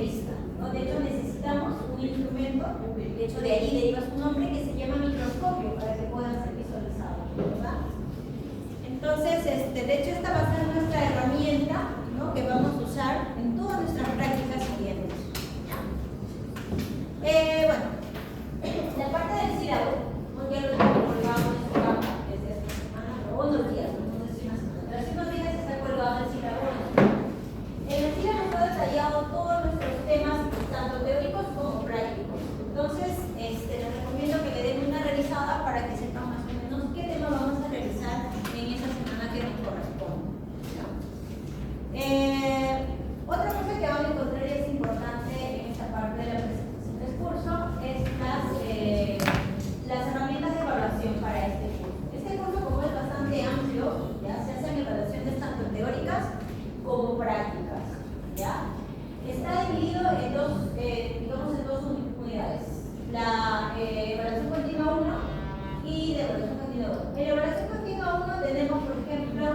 vista, ¿no? De hecho, necesitamos un instrumento, de hecho, de ahí deriva su nombre, que se llama microscopio, para que puedan ser visualizados, ¿verdad? Entonces, de hecho, esta va a ser nuestra herramienta, ¿no? Que vamos a usar en todas nuestras prácticas siguientes. Bueno, la parte del sílabo, ¿no? Ya lo tengo colgado en su cama desde esta semana, o unos días, no sé si una semana, pero hace unos días está colgado el sílabo. En el sílabo está detallado todos nuestros temas, tanto teóricos como prácticos. Entonces, les recomiendo que le den una revisada para que sepan más o menos qué tema vamos a realizar en esa semana que nos corresponde, ¿no? Otra cosa que van a encontrar y es importante en esta parte de la presentación del curso es las herramientas de evaluación para este curso. Este curso, como es bastante amplio, ¿ya? Se hacen evaluaciones tanto teóricas como prácticas, ¿ya? Está dividido en dos, digamos, en dos unidades: la evaluación continua 1 y la evaluación continua 2. En la evaluación continua 1 tenemos, por ejemplo,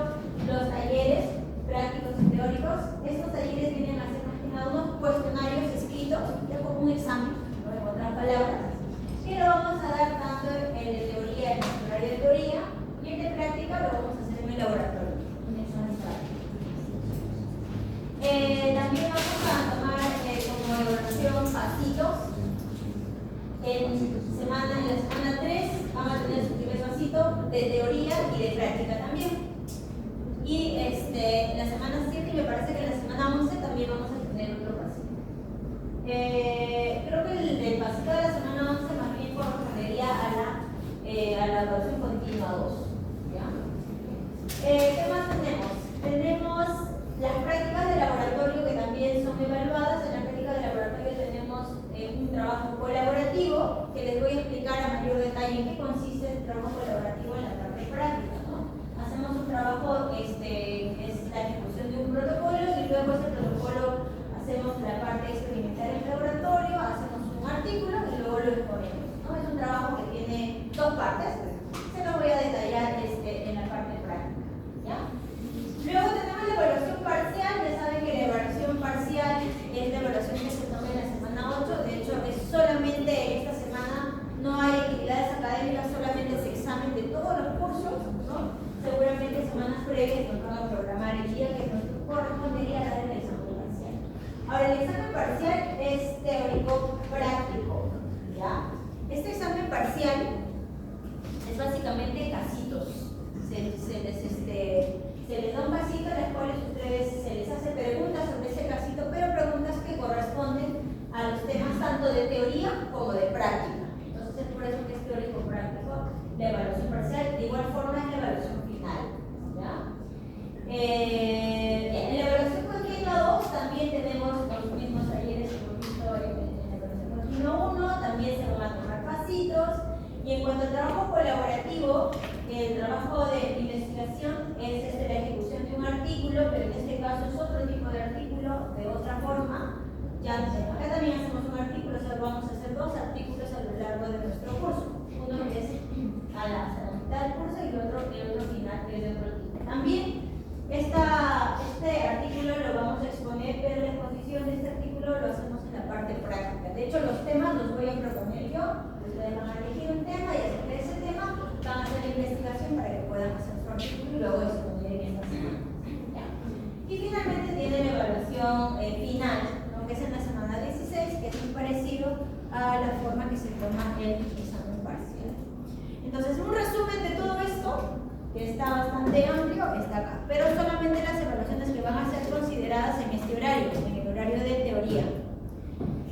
los talleres prácticos y teóricos. Estos talleres vienen a ser más que nada unos cuestionarios escritos, ya como un examen, ¿no? En otras palabras, que lo vamos a dar tanto en de teoría, en el horario de teoría, y el de práctica lo vamos a hacer en el laboratorio, un examen práctico. También vamos a tomar como evaluación pasitos. En la semana 3 van a tener su primer pasito de teoría y de práctica también. Y la semana 7, y me parece que en la semana 11 también vamos a tener otro pasito. Creo que el pasito de la semana 11 más bien correspondería a la evaluación continua 2. ¿Ya? ¿Qué más tenemos? Tenemos las prácticas de laboratorio que también son evaluadas. En la práctica de laboratorio tenemos un trabajo colaborativo que les voy a explicar a mayor detalle en qué consiste el trabajo colaborativo en la parte práctica, ¿no? Hacemos un trabajo que es la ejecución de un protocolo, y luego ese protocolo hacemos la parte experimental en el laboratorio, hacemos un artículo y luego lo exponemos, ¿no? Es un trabajo que tiene dos partes, se lo voy a detallar en la parte práctica, ¿ya? Luego tenemos la evaluación parcial. Ya saben que la evaluación parcial es la evaluación que se toma en la semana 8. De hecho, es solamente esta semana, no hay actividades académicas, solamente es examen de todos los cursos, ¿no? Seguramente semanas previas nos van a programar el día que nos correspondería dar el examen parcial. Ahora, el examen parcial es teórico-práctico, ¿ya? Este examen parcial es básicamente casitos. Se les da un casito a los cuales se les hace preguntas sobre ese casito, pero preguntas que corresponden a los temas tanto de teoría como de práctica. Entonces es por eso que es teórico-práctico la evaluación parcial. De igual forma es la evaluación final, ¿ya? En la evaluación continua 2 también tenemos los mismos talleres que hemos visto en la evaluación continua 1, también se van a tomar pasitos. Y en cuanto al trabajo colaborativo, el trabajo de investigación es la ejecución de un artículo, pero en este caso es otro tipo de artículo, de otra forma. Ya acá también hacemos un artículo, o sea, vamos a hacer dos artículos a lo largo de nuestro curso. Uno que es a la mitad del curso y el otro final, que es de otro tipo. También este artículo lo vamos a exponer, pero la exposición de este artículo lo hacemos en la parte práctica. De hecho, los temas los voy a proponer yo. Ustedes van a elegir un tema y acerca de ese tema van a hacer la investigación para que puedan hacer su artículo y luego exponer en esta semana. ¿Ya? Y finalmente tiene la evaluación final, ¿no? Que es en la semana 16, que es muy parecido a la forma que se toma el examen parcial. Entonces, un resumen de todo esto, que está bastante amplio, está acá. Pero solamente las evaluaciones que van a ser consideradas en este horario, en el horario de teoría.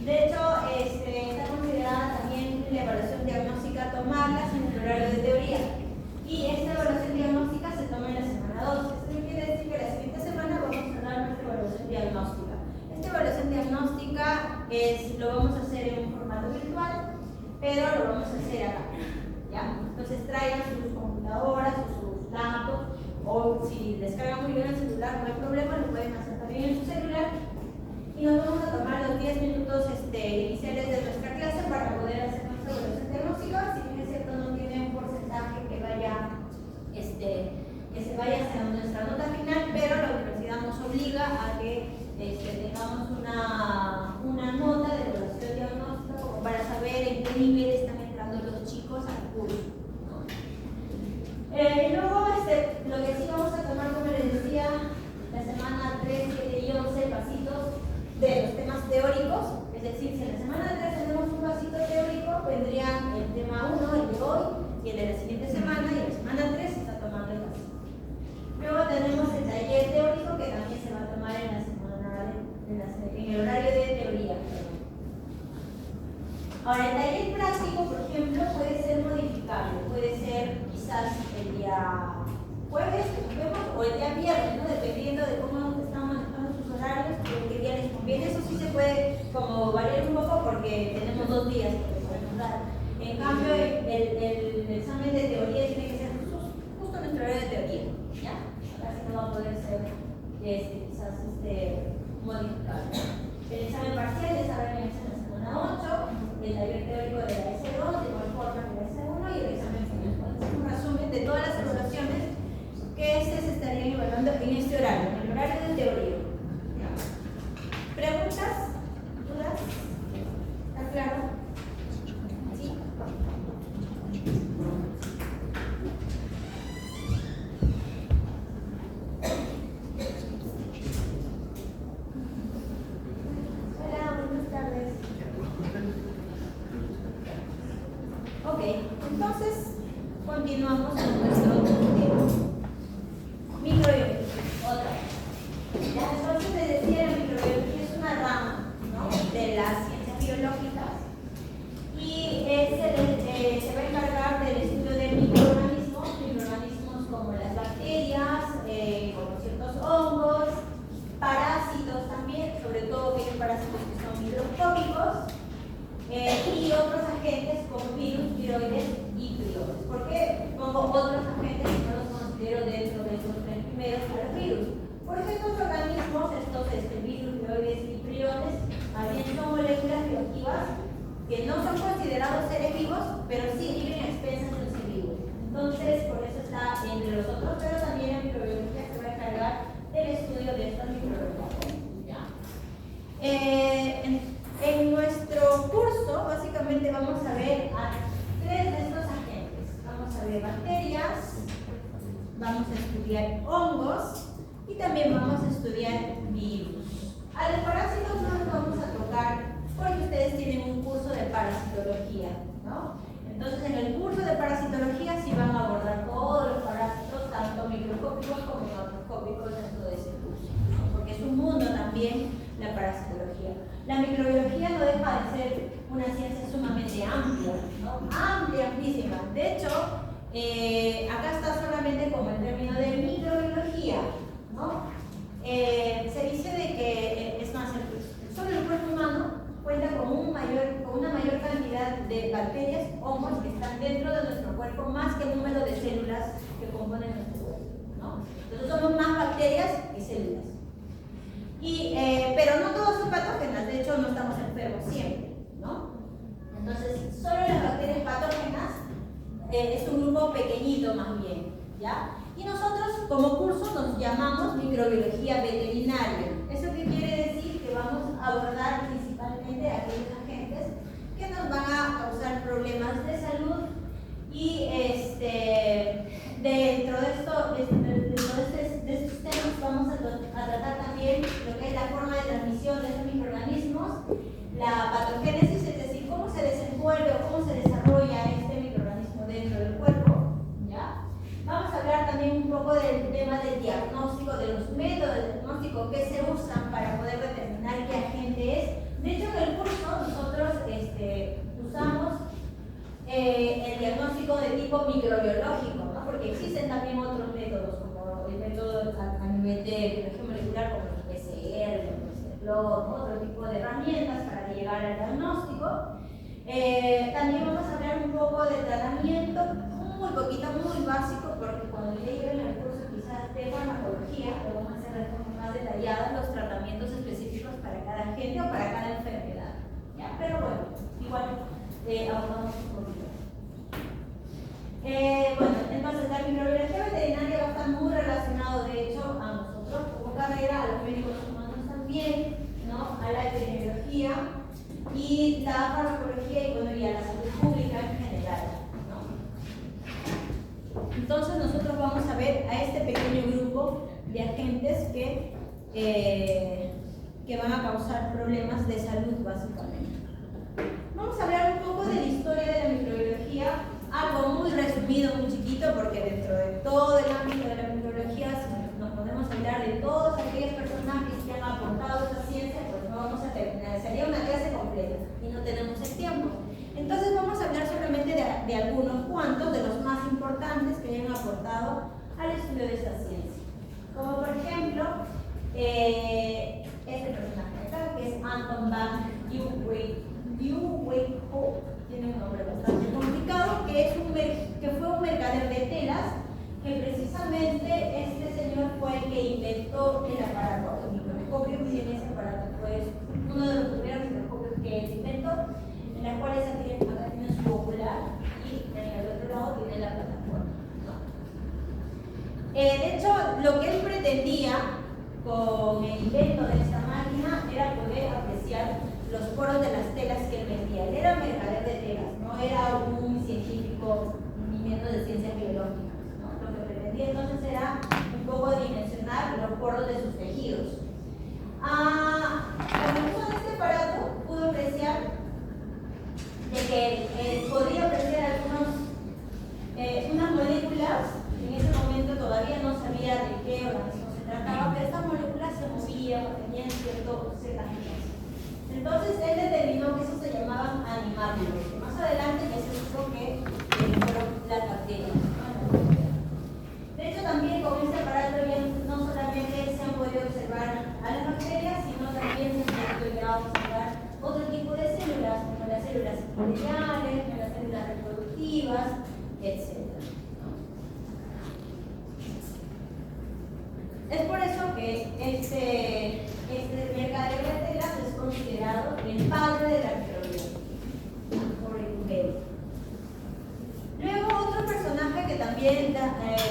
De hecho, está considerada también la evaluación diagnóstica, tomarlas en el horario de teoría. Y esta evaluación diagnóstica se toma en la semana 2. Esto quiere decir que la siguiente semana vamos a dar nuestra evaluación diagnóstica. Esta evaluación diagnóstica lo vamos a hacer en un formato virtual, pero lo vamos a hacer acá, ¿ya? Entonces traigan sus computadoras o sus laptops, o si descargan muy bien el celular, no hay problema, lo pueden hacer también en su celular. Y nos vamos a tomar los 10 minutos iniciales de nuestra clase para poder hacer nuestra evaluación diagnóstica. Si bien es cierto, no tiene un porcentaje que se vaya hacia nuestra nota final, pero la universidad nos obliga a que tengamos un qué nivel están entrando los chicos al curso, ¿no? Luego, lo que sí vamos a tomar, como les decía, la semana 3, 7 y 11, pasitos de los temas teóricos. Es decir, si en la semana 3 tenemos un pasito teórico, vendrían el tema 1, el de hoy, y el de la siguiente semana, y en la semana 3 se está tomando el pasito. Luego tenemos el taller teórico, que también se va a tomar en la semana en el horario de teoría. Ahora, el taller práctico, por ejemplo, puede ser modificable, puede ser quizás el día jueves, que nos vemos, o el día viernes, ¿no? Dependiendo de cómo están manejando sus horarios, qué día les conviene. Eso sí se puede como variar un poco porque tenemos 2 días que podemos dar. En cambio, el examen de teoría tiene que ser justo nuestro horario de teoría, ¿ya? Acá sí no va a poder ser quizás modificable. El examen parcial ya saben que es en la semana 8, el taller teórico de la S2, de igual forma que la S1, y el examen final. Es un resumen de todas las evaluaciones que se estarían evaluando en este horario, en el horario de teoría. ¿Preguntas? ¿Dudas? ¿Está claro? ¿Sí? Hola, buenas tardes. Ok, entonces continuamos con nuestro tema. Microbiología, otra vez. Ya, entonces les decía, la microbiología es una rama, ¿no?, de las ciencias biológicas y se va a encargar del estudio de microorganismos como las bacterias, como ciertos hongos, parásitos también, sobre todo aquellos parásitos que son microscópicos, y otros agentes como virus, viroides y priones. ¿Por qué pongo otros agentes y no los considero dentro de los 3 primeros a los virus? Porque estos organismos, estos virus, viroides y priones, también son moléculas bioactivas que no son considerados seres vivos, pero sí viven a expensas de los seres vivos. Entonces, por eso está entre los otros, pero también en microbiología se va a encargar del estudio de estos microorganismos. En nuestro curso, básicamente vamos a ver a 3 de estos agentes. Vamos a ver bacterias, vamos a estudiar hongos y también vamos a estudiar virus. A los parásitos no los vamos a tocar porque ustedes tienen un curso de parasitología, ¿no? Entonces, en el curso de parasitología sí van a abordar todos los parásitos, tanto microscópicos como macroscópicos dentro de ese curso, ¿no? Porque es un mundo también la parasitología. La microbiología no deja de ser una ciencia sumamente amplia, ¿no? Amplia, amplísima. De hecho, acá está solamente como el término de microbiología, ¿no? Se dice de que, es más, solo el cuerpo humano cuenta con una mayor cantidad de bacterias, hongos, que están dentro de nuestro cuerpo, más que el número de células que componen nuestro cuerpo, ¿no? Entonces somos más bacterias que células. Pero no todas son patógenas, de hecho no estamos enfermos siempre, ¿no? Entonces, solo las bacterias patógenas es un grupo pequeñito más bien, ¿ya? Y nosotros como curso nos llamamos microbiología veterinaria. ¿Eso qué quiere decir? Que vamos a abordar principalmente aquellos agentes que nos van a causar problemas de salud y dentro de estos temas vamos a tratar también lo que es la forma de transmisión de estos microorganismos, la patogénesis, es decir, cómo se desenvuelve o cómo se desarrolla este microorganismo dentro del cuerpo, ¿ya? Vamos a hablar también un poco del tema del diagnóstico, de los métodos de diagnóstico que se usan para poder determinar qué agente es. De hecho, en el curso nosotros usamos el diagnóstico de tipo microbiológico, ¿no? Porque existen también otros métodos, como el método a nivel de biología molecular, como el PCR, el otro tipo de herramientas para llegar al diagnóstico. También vamos a hablar un poco de tratamiento, muy poquito, muy básico, porque cuando lleguen el curso quizás de farmacología, lo vamos a hacer de forma más detallada, los tratamientos específicos para cada agente o para cada enfermedad, ¿ya? Pero bueno, igual abordamos un poquito. Bueno, entonces la microbiología veterinaria va a estar muy relacionado, de hecho, a nosotros como carrera, a los médicos humanos también, ¿no? A la epidemiología. y la farmacología y, bueno, y a la salud pública en general, ¿no? Entonces nosotros vamos a ver a este pequeño grupo de agentes que van a causar problemas de salud básicamente. Vamos a hablar un poco de la historia de la microbiología, algo muy resumido, muy chiquito, porque dentro de todo el ámbito de la microbiología, si nos podemos hablar de todos aquellos personajes que han aportado esta ciencia, pues no vamos a terminar, sería una clase completa y no tenemos el tiempo. Entonces vamos a hablar solamente de algunos cuantos, de los más importantes que hayan aportado al estudio de esta ciencia. Como por ejemplo, este personaje acá, que es Anton van Leeuwenhoek, tiene un nombre bastante complicado, que fue un mercader de telas, que precisamente este señor fue el que inventó el aparato, el microscopio, y en ese aparato fue uno de los primeros microscopios que él inventó, en la cual acá tiene su ocular y en el otro lado tiene la plataforma. De hecho, lo que él pretendía con el invento de esta máquina era poder apreciar los poros de las telas que él vendía. Él era mercader de telas, no era un científico ni menos de ciencias biológicas, ¿no? Lo que pretendía entonces era un poco dimensionar los poros de sus tejidos. Con el uso de este aparato pudo apreciar de que podría apreciar unas moléculas. En ese momento todavía no sabía de qué organismo se trataba, pero estas moléculas se movían o tenían ciertas funciones. Entonces él determinó que eso se llamaban animáculos. Más adelante ya se supo que fueron las bacterias. De hecho, también con este aparato ya no solamente se han podido observar a las bacterias, sino también se han podido observar otro tipo de células, como las células epiteliales, las células reproductivas, etc. Es por eso que este mercader de telas es considerado el padre de la microbiología, por el Bell. Luego, otro personaje que también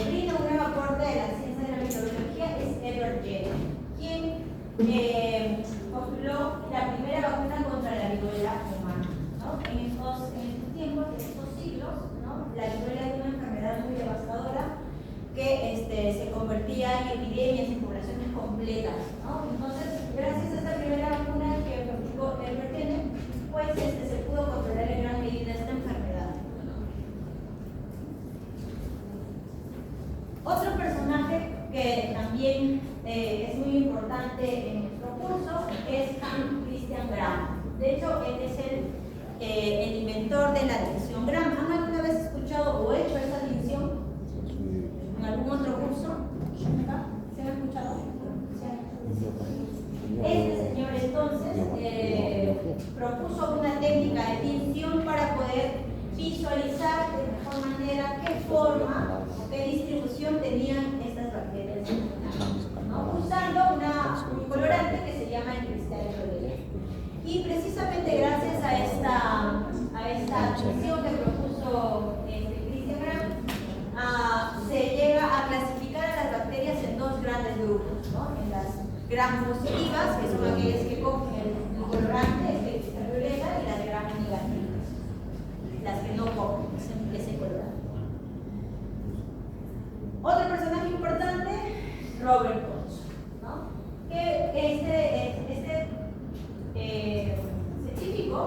brinda un gran aporte de la ciencia de la microbiología es Edward Jenner, quien postuló la primera vacuna contra la viruela humana, ¿no? En estos tiempos, en estos siglos, ¿no? La viruela es una enfermedad muy devastadora que se convertía en epidemias, en poblaciones completas, ¿no? Entonces, gracias a esta primera vacuna que fabricó Edward Jenner, pues se pudo controlar en gran medida esta enfermedad. Otro personaje que también es muy importante en nuestro curso es Hans Christian Gram. De hecho, él es el inventor de la adición Gram. ¿Han alguna vez escuchado o hecho esa adición? ¿En algún otro curso? ¿Se han escuchado? Este señor entonces propuso una técnica de tinción para poder visualizar de mejor manera qué forma o qué distribución tenían estas bacterias, ¿no? Usando un colorante que se llama el cristal violeta. Y precisamente gracias a esta tinción que propuso Christian Gram, se llega a clasificar a las bacterias en dos grandes grupos, ¿no? En las gram positivas, que son aquellas que cogen el colorante, el cristal violeta, y las gram negativas, las que no cogen ese colorante. Otro personaje importante, Robert Koch, ¿no? Que este científico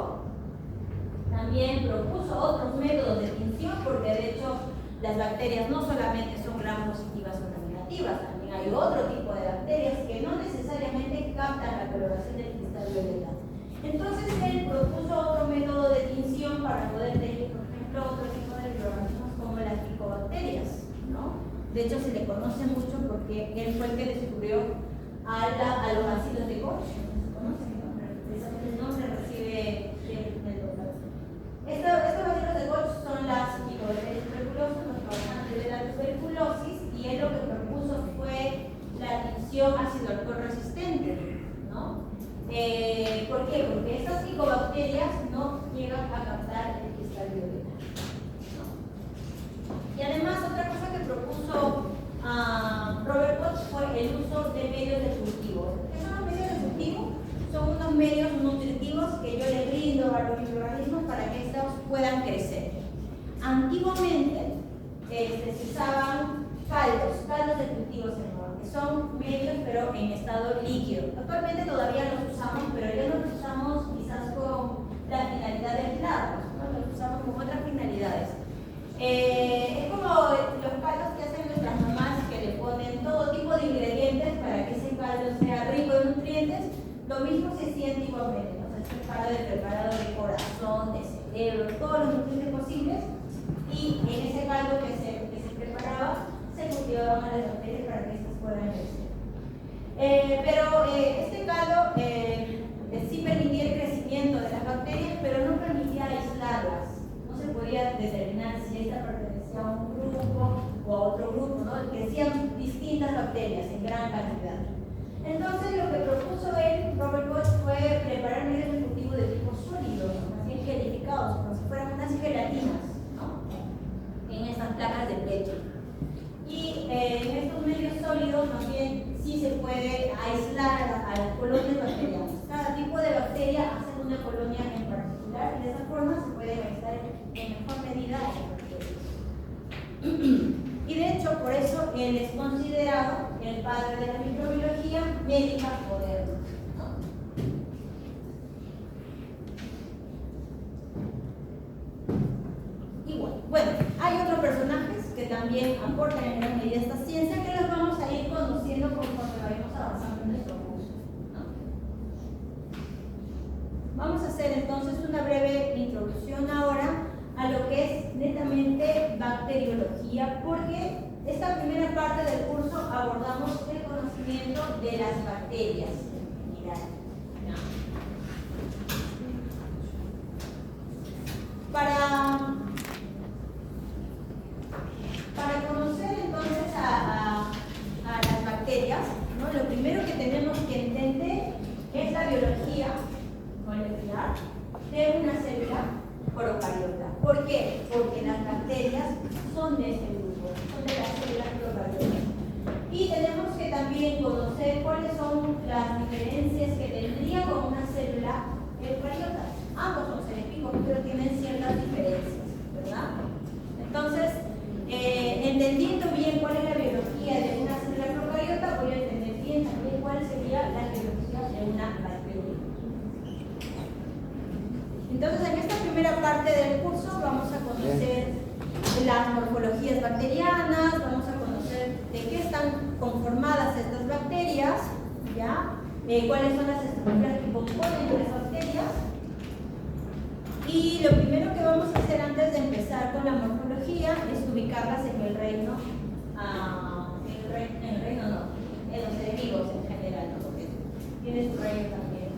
también propuso otros métodos de tinción, porque de hecho las bacterias no solamente son gram positivas o gram negativas, también hay otro tipo de bacterias que no necesariamente captan la coloración del cristal violeta. Entonces él propuso otro método de tinción para poder tener, por ejemplo, otro tipo de microorganismos como las micobacterias, ¿no? De hecho se le conoce mucho porque él fue el que descubrió a los ácidos de Koch. El nombre recibe el doctor. Estos ácidos de Koch son las micobacterias tuberculosas, los causantes de la tuberculosis, y él lo que propuso fue la tinción ácido alcohol resistente, ¿no? ¿Por qué? Porque estas micobacterias no llegan a captar el cristal violeta, ¿no? Y además otra cosa que propuso Robert Koch fue el uso de medios de cultivo. ¿Qué son los medios de cultivo? Son unos medios nutritivos que yo le brindo son medios pero en estado líquido. Actualmente todavía los usamos, pero ya no los usamos quizás con la finalidad de aislarlos, ¿no? Los usamos con otras finalidades. Es como los caldos que hacen nuestras mamás, que le ponen todo tipo de ingredientes para que ese caldo sea rico en nutrientes. Lo mismo se hacía antiguamente, ¿no? Se caldo de preparado de corazón, de cerebro, todos los nutrientes posibles, y en ese caldo que se preparaba se cultivaban a las bacterias para que estas puedan crecer. Pero este caldo sí permitía el crecimiento de las bacterias, pero no permitía aislarlas. No se podía determinar si esta pertenecía a un grupo o a otro grupo, ¿no? Crecían distintas bacterias en gran cantidad. Entonces lo que propuso él, Robert Koch, fue preparar medios de cultivo de tipo sólido, más bien gelificados, como si fueran unas gelatinas, ¿no? En estas placas de pecho. Y en estos medios sólidos, más bien, sí se puede aislar a las colonias bacterianas. Cada tipo de bacteria hace una colonia en particular, y de esa forma se puede aislar en mejor medida a las bacterias. Y de hecho, por eso él es considerado el padre de la microbiología médica moderna. Bueno, hay otros personajes que también aportan en gran medida esta ciencia, que los vamos a ir conociendo conforme vayamos avanzando en nuestro curso, ¿no? Vamos a hacer entonces una breve introducción ahora a lo que es netamente bacteriología, porque esta primera parte del curso abordamos el conocimiento de las bacterias en general, ¿no? Para conocer entonces a las bacterias, ¿no? Lo primero que tenemos que entender es la biología molecular de una célula procariota. ¿Por qué? Porque las bacterias son de este grupo, son de las células procariotas. Y tenemos que también conocer cuáles son las diferencias que tendría con una célula eucariota. Ambos son seres vivos, pero tienen ciertas diferencias, ¿verdad? Entonces, entendiendo bien cuál es la biología de una célula procariota, voy a entender bien también cuál sería la biología de una bacteria. Entonces, en esta primera parte del curso vamos a conocer las morfologías bacterianas, vamos a conocer de qué están conformadas estas bacterias, ¿ya? Cuáles son las estructuras que componen las bacterias. Y lo primero que vamos a hacer antes de empezar con la morfología es ubicarlas en el reino, en los seres vivos en general, ¿no? Porque tiene su reino también.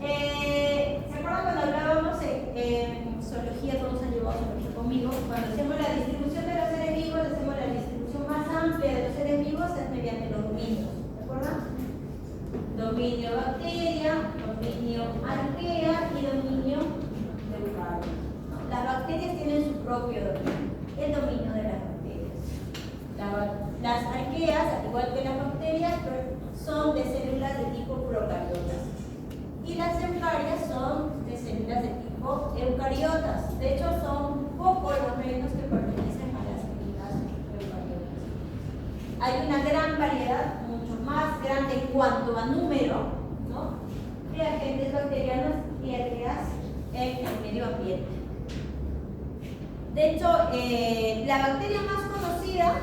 ¿Se acuerdan cuando hablábamos en zoología? Todos han llevado zoología conmigo. Cuando hacemos la distribución de los seres vivos, hacemos la distribución más amplia de los seres vivos es mediante los dominios. ¿Se acuerdan? Dominio bacteria, dominio arquea y dominio eucario. Las bacterias tienen su propio dominio, el dominio de las bacterias. Las arqueas, al igual que las bacterias, son de células de tipo procariotas. Y las eucarias son de células de tipo eucariotas. De hecho, son pocos los reinos que pertenecen a las células eucariotas. Hay una gran variedad, mucho más grande en cuanto a número, ¿no?, de agentes bacterianos y arqueas en el medio ambiente. De hecho, la bacteria más conocida,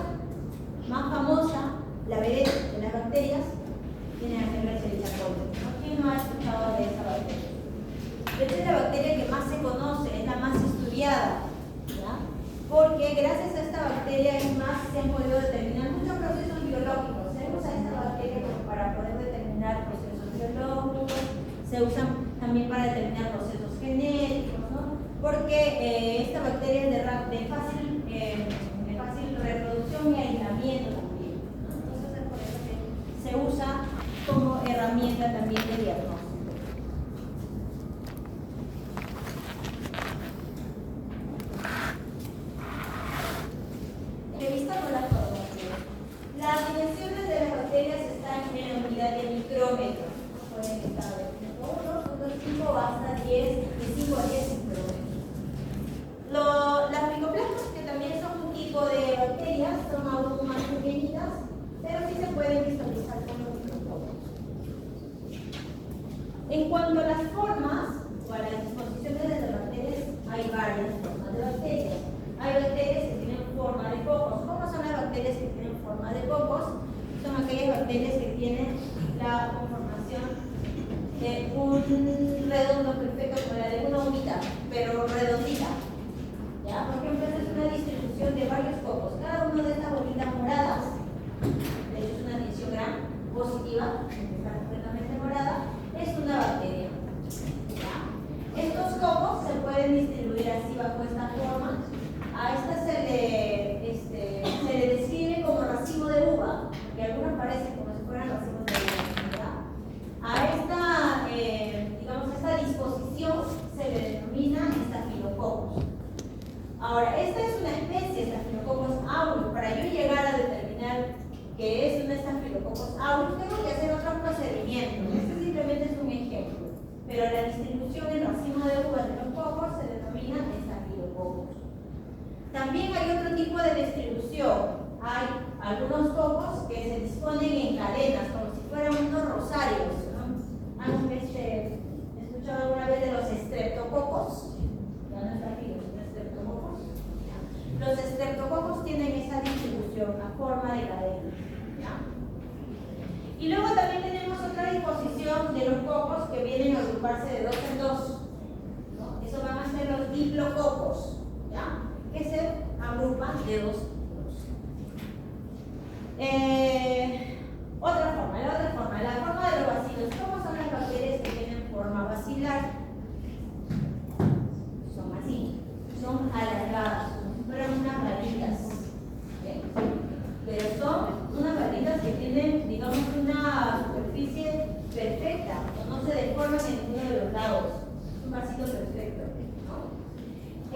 más famosa, la vedette de las bacterias, tiene que ser la Escherichia coli. ¿Quién no ha escuchado de esa bacteria? De hecho, es la bacteria que más se conoce, es la más estudiada, ¿ya? Porque gracias a esta bacteria es más, se han podido determinar muchos procesos biológicos. Se usa esta bacteria para poder determinar procesos biológicos, se usan también para determinar procesos genéticos, ¿no? Porque esta bacteria es de fácil reproducción y aislamiento también, ¿no? Entonces es por eso que se usa como herramienta también de diagnóstico. Revisando las formas. Las dimensiones de las bacterias están en la unidad de micrómetro. Pueden estar de 1.5 hasta 10, de 5 a 10 micrómetros. Las micoplasmas, que también son un tipo de bacterias, son aún más pequeñitas, pero sí se pueden de varios cocos. Cada uno de estas bolitas moradas, de hecho es una adición gran positiva, está completamente morada, es una bacteria. ¿Ya? Estos cocos se pueden distribuir así bajo esta forma. A esta se le describe como racimo de uva, que algunos parecen como si fueran racimos de uva, ¿verdad? A esta, digamos, esta disposición se le denomina estafilococos. Ahora, esta es una especie de Staphylococcus aureus. Para yo llegar a determinar que es un Staphylococcus aureus, tengo que hacer otros procedimientos. Este simplemente es un ejemplo. Pero la distribución en racimo de uvas de los cocos se denomina Staphylococcus. También hay otro tipo de distribución. Hay algunos cocos que se disponen en cadenas, como si fueran unos rosarios, ¿no? ¿Han escuchado alguna vez de los streptococos? Ya no está aquí, los streptococos. Los streptococos tienen esa distribución a forma de cadena. ¿Ya? Y luego también tenemos otra disposición de los cocos que vienen a agruparse de dos en dos, ¿no? Eso van a ser los diplococos, ¿ya? Que se agrupan de dos en dos. La forma de los bacilos. ¿Cómo son las bacterias que tienen forma bacilar? Son así, son alargadas, como si fueran unas varitas. ¿Okay? Pero son unas varitas que tienen, digamos, una superficie perfecta, no se deforman en ninguno de los lados. Es un vasito perfecto, ¿no?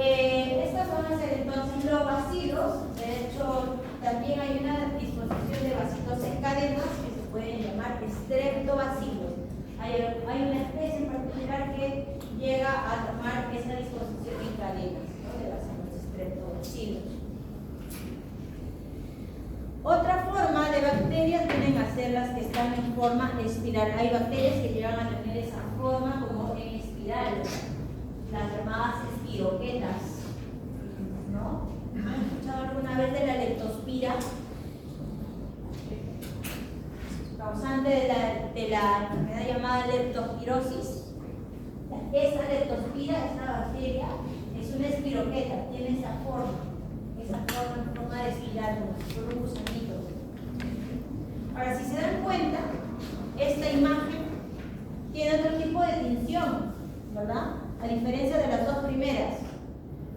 Estas van a ser entonces los bacilos. De hecho, también hay una disposición de vasitos en cadenas que se pueden llamar streptobacilos. Hay una especie en particular que llega a tomar esa disposición en cadenas, ¿no? De los streptobacilos. Otra forma de bacterias tienen a ser las que están en forma espiral. Hay bacterias que llegan a tener esa forma como en espiral, las llamadas espiroquetas, ¿no? ¿Han escuchado alguna vez de la leptospira? Causante de la enfermedad llamada leptospirosis. Esa leptospira, esta bacteria, es una espiroqueta, tiene esa forma en forma de espiral, como si fuera un gusanito. Ahora, si se dan cuenta, esta imagen tiene otro tipo de tinción, ¿verdad? A diferencia de las dos primeras.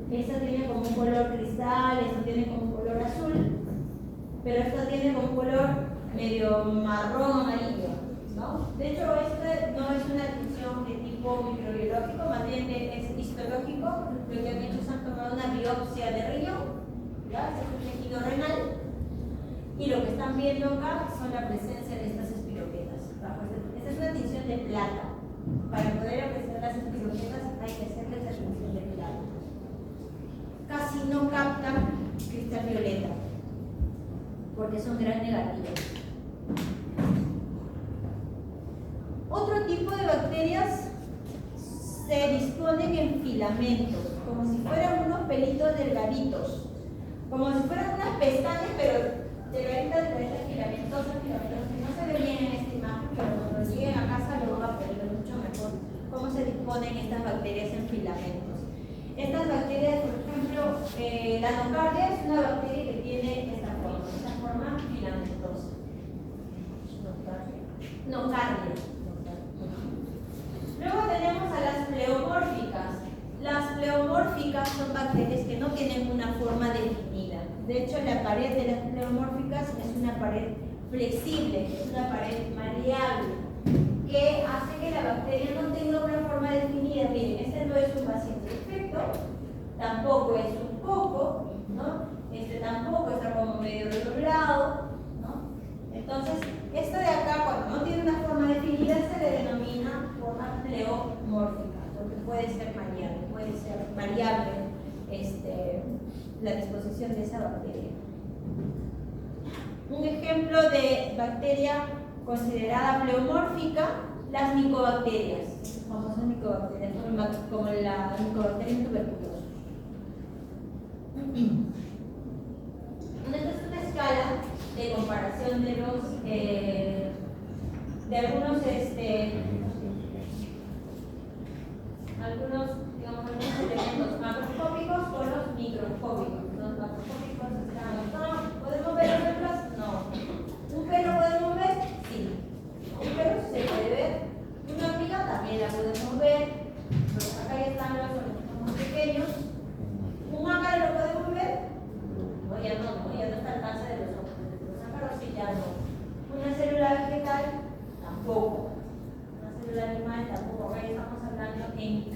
Esta tiene como un color cristal, esta tiene como un color azul, pero esta tiene como un color medio marrón amarillo, ¿no? De hecho, esta no es una tinción de tipo microbiológico, más bien es histológico. Lo que han hecho es han tomado una biopsia de riñón, ¿ya? Este es un tejido renal, y lo que están viendo acá son la presencia de estas espiroquetas. Esta es una tinción de plata. Para poder apreciar las espiroquetas hay que hacerles la tinción de plata. Casi no captan cristal violeta, porque son gran negativos. Otro tipo de bacterias se disponen en filamentos, como si fueran unos pelitos delgaditos, como si fueran unas pestañas, pero delgaditas, filamentosas, que no se ve bien en esta imagen, pero cuando lleguen a casa lo van a poder ver mucho mejor cómo se disponen estas bacterias en filamentos. Estas bacterias, por ejemplo, la nocardia es una bacteria que tiene esta forma filamentosa. Nocardia. Luego tenemos a las pleomórficas. Las pleomórficas son bacterias que no tienen una forma definida. De hecho, la pared de las pleomórficas es una pared flexible, es una pared maleable, que hace que la bacteria no tenga una forma definida. Miren, este no es un vacío perfecto, tampoco es un coco, ¿no? Este tampoco está como medio redoblado, ¿no? Entonces, esto de acá, cuando no tiene una forma definida, se le denomina forma pleomórfica, porque puede ser variable la disposición de esa bacteria. Un ejemplo de bacteria considerada pleomórfica, las micobacterias, famosas micobacterias, como la Mycobacterium tuberculosis. Esta es una escala de comparación de los de algunos digamos, algunos elementos macroscópicos con los microscópicos. Los macroscópicos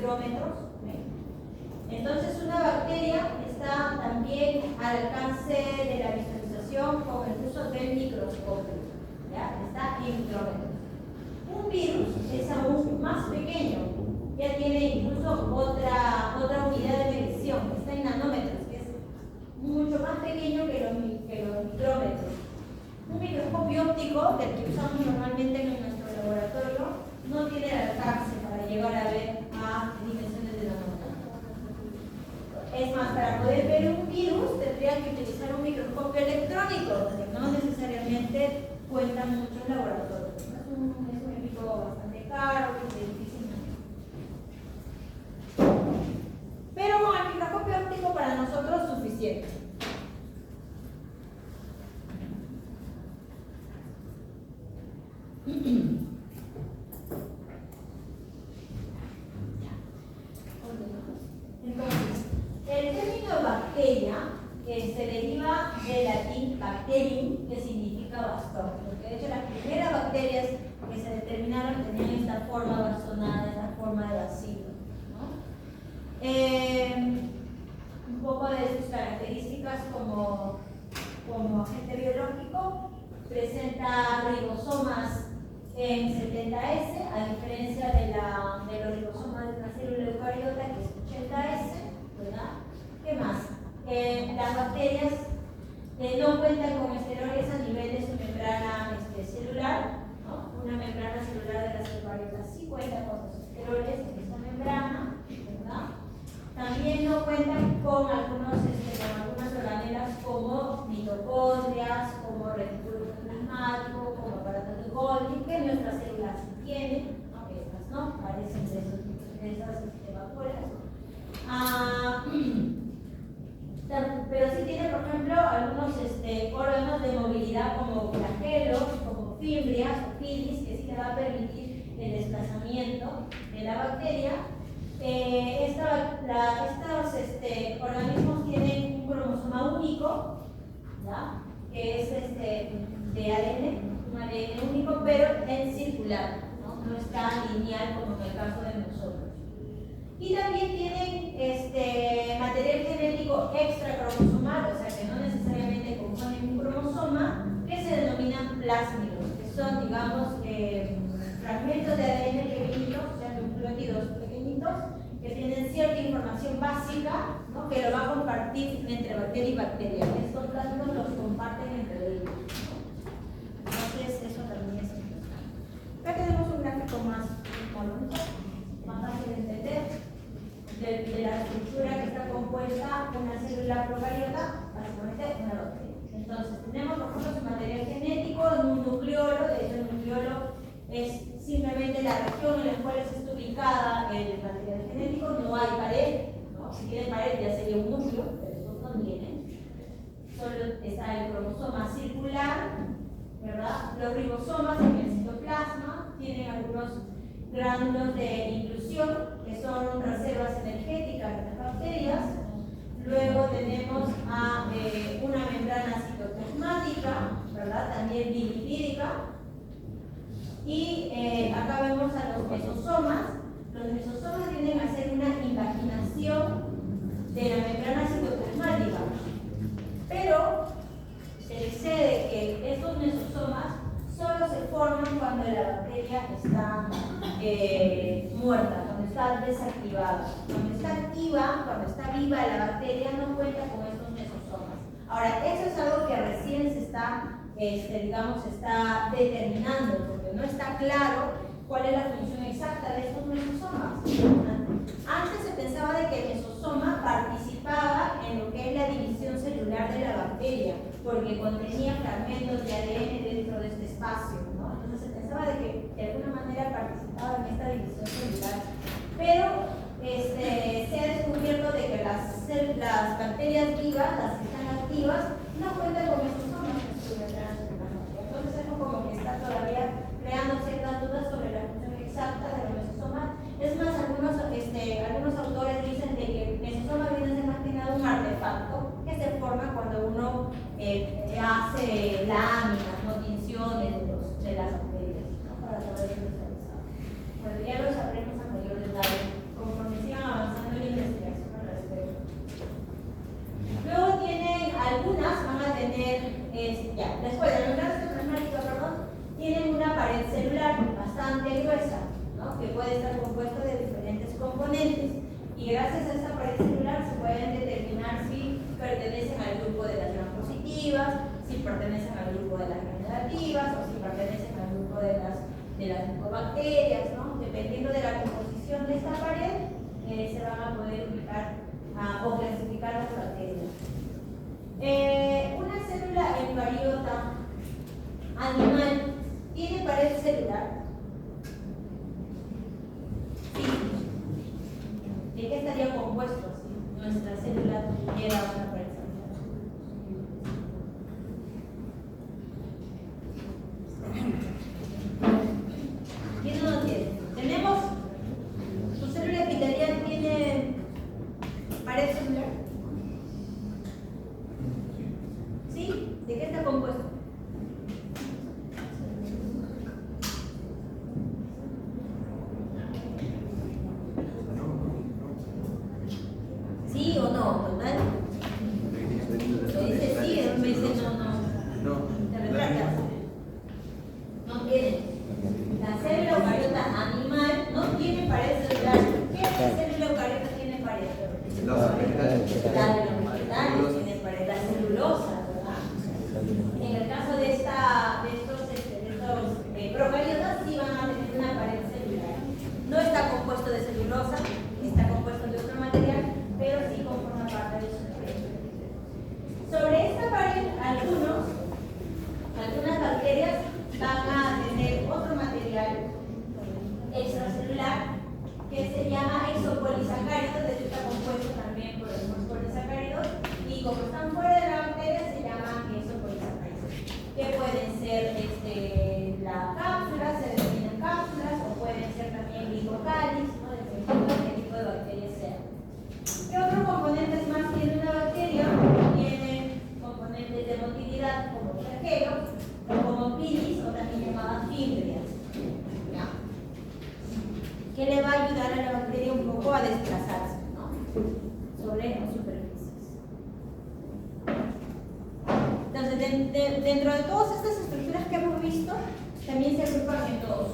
micrómetros. Entonces una bacteria está también al alcance de la visualización con el uso del microscopio, ¿ya? Está en micrómetros. Un virus es aún más pequeño, ya tiene incluso otra unidad de medición, está en nanómetros, que es mucho más pequeño que los micrómetros. Un microscopio óptico, del que usamos normalmente en nuestro laboratorio, no tiene el alcance para llegar a ver a dimensiones de nanómetros. Es más, para poder ver un virus tendría que utilizar un microscopio electrónico, que no necesariamente cuentan muchos laboratorios. Es un equipo bastante caro y difícil. Pero con el microscopio óptico para nosotros es suficiente. Entonces, el término bacteria se deriva del latín bacterium, que significa bastón, porque de hecho las primeras bacterias que se determinaron tenían esta forma bastonada, esta forma de bacilo, ¿no? Un poco de sus características como agente biológico: presenta ribosomas en 70S, a diferencia de los ribosomas de una célula eucariota, que es 80S, ¿verdad? ¿Qué más? Las bacterias no cuentan con esteroides a nivel de su membrana celular, ¿no? Una membrana celular de las eucariotas sí cuenta con los esteroides en esta membrana, ¿verdad? También no cuentan con algunas organelas como mitocondrias, como retículo plasmático, como aparato de Golgi, que nuestras células sí tienen, aunque estas no, parecen de esas vacuolas. Pero sí tiene, por ejemplo, algunos órganos de movilidad como flagelos, como fimbrias o filis, que sí le va a permitir el desplazamiento de la bacteria. Estos organismos tienen un cromosoma único, ¿ya? Que es de ADN, un ADN único, pero en circular, no está lineal como en el caso de nosotros. Y también tienen material genético extracromosomal, o sea que no necesariamente componen un cromosoma, que se denominan plásmidos, que son, digamos, fragmentos de ADN pequeñitos, o sea, nucleótidos pequeñitos, que tienen cierta información básica, ¿no? Que lo va a compartir entre bacteria y bacteria. Estos plásmidos los comparten entre ellos, ¿no? Entonces, eso también es importante. Acá tenemos un gráfico más fácil de entender. De la estructura que está compuesta una célula procariota, básicamente una bacteria. Entonces, tenemos por ejemplo su material genético en un nucleolo. De hecho, el nucleolo es simplemente la región en la cual está ubicada el material genético, no hay pared, ¿no? Si tiene pared ya sería un núcleo, pero estos no tienen. Solo está el cromosoma circular, ¿verdad? Los ribosomas en el citoplasma tienen algunos gránulos de inclusión, que son reservas energéticas de las bacterias. Luego tenemos a una membrana citoplasmática, ¿verdad? También bilipídica. Y acá vemos a los mesosomas. Los mesosomas tienden a hacer una invaginación de la membrana citoplasmática. Pero se excede que estos mesosomas solo se forman cuando la bacteria está muerta, cuando está desactivada. Cuando está activa, cuando está viva la bacteria, no cuenta con estos mesosomas. Ahora, eso es algo que recién se está, digamos, está determinando, porque no está claro cuál es la función exacta de estos mesosomas. Antes se pensaba de que el mesosoma participaba en lo que es la división celular de la bacteria, porque contenía fragmentos de ADN dentro de este espacio, ¿no? Entonces se pensaba de que de alguna manera participaba en esta división celular. Pero se ha descubierto de que las bacterias vivas, las que están activas, no cuentan con mesosomas en su membrana citoplasmática. Entonces es como que está todavía creando ciertas dudas sobre la función exacta de los mesosomas. Es más, algunos autores dicen de que el mesosoma viene a ser más que nada un artefacto que se forma cuando uno hace láminas, no tinciones de las bacterias, ¿no? Para poder visualizar. Bueno, ya lo sabremos a mayor detalle conforme Y gracias a esta pared celular se pueden determinar si pertenecen al grupo de las gram positivas, si pertenecen al grupo de las gram negativas o si pertenecen al grupo de las micobacterias, ¿no? Dependiendo de la composición de esta pared, se van a poder ubicar o clasificar las bacterias. Una célula eucariota animal tiene pared celular. Sí. ¿De qué estaría compuesto si nuestra célula tuviera una pared celular? ¿Quién no lo tiene? Tenemos, ¿tu célula epitelial tiene pared celular? ¿Sí? ¿De qué está compuesto? ¿Sí o no? ¿Total? Me dice sí, me dice no. ¿Te retratas? No tiene. La célula eucariota animal no tiene pared celular. ¿Qué célula eucariota tiene pared? La de los vegetales tiene pared, la celulosa, ¿verdad? En el caso de estos procariotas sí van a tener una pared celular. No está compuesto de celulosa, está compuesto de otro material, pero sí conforma parte de su pared. Sobre esta pared, algunas bacterias van a tener otro material extracelular que se llama exopolisacáridos, de hecho está compuesto también por los polisacáridos, y como están fuera de la bacteria se llaman exopolisacáridos, que pueden ser la cápsula, se denominan cápsulas, o pueden ser también glicocáliz, ¿no? Dependiendo de qué tipo de bacteria sea. ¿Qué otros componentes más tiene una bacteria? Tiene componentes de motilidad como flagelos, o como pilis, o también llamadas fimbrias. Que le va a ayudar a la bacteria un poco a desplazarse, ¿no? Sobre las superficies. Entonces, dentro de todas estas estructuras que hemos visto, también se agrupan en dos.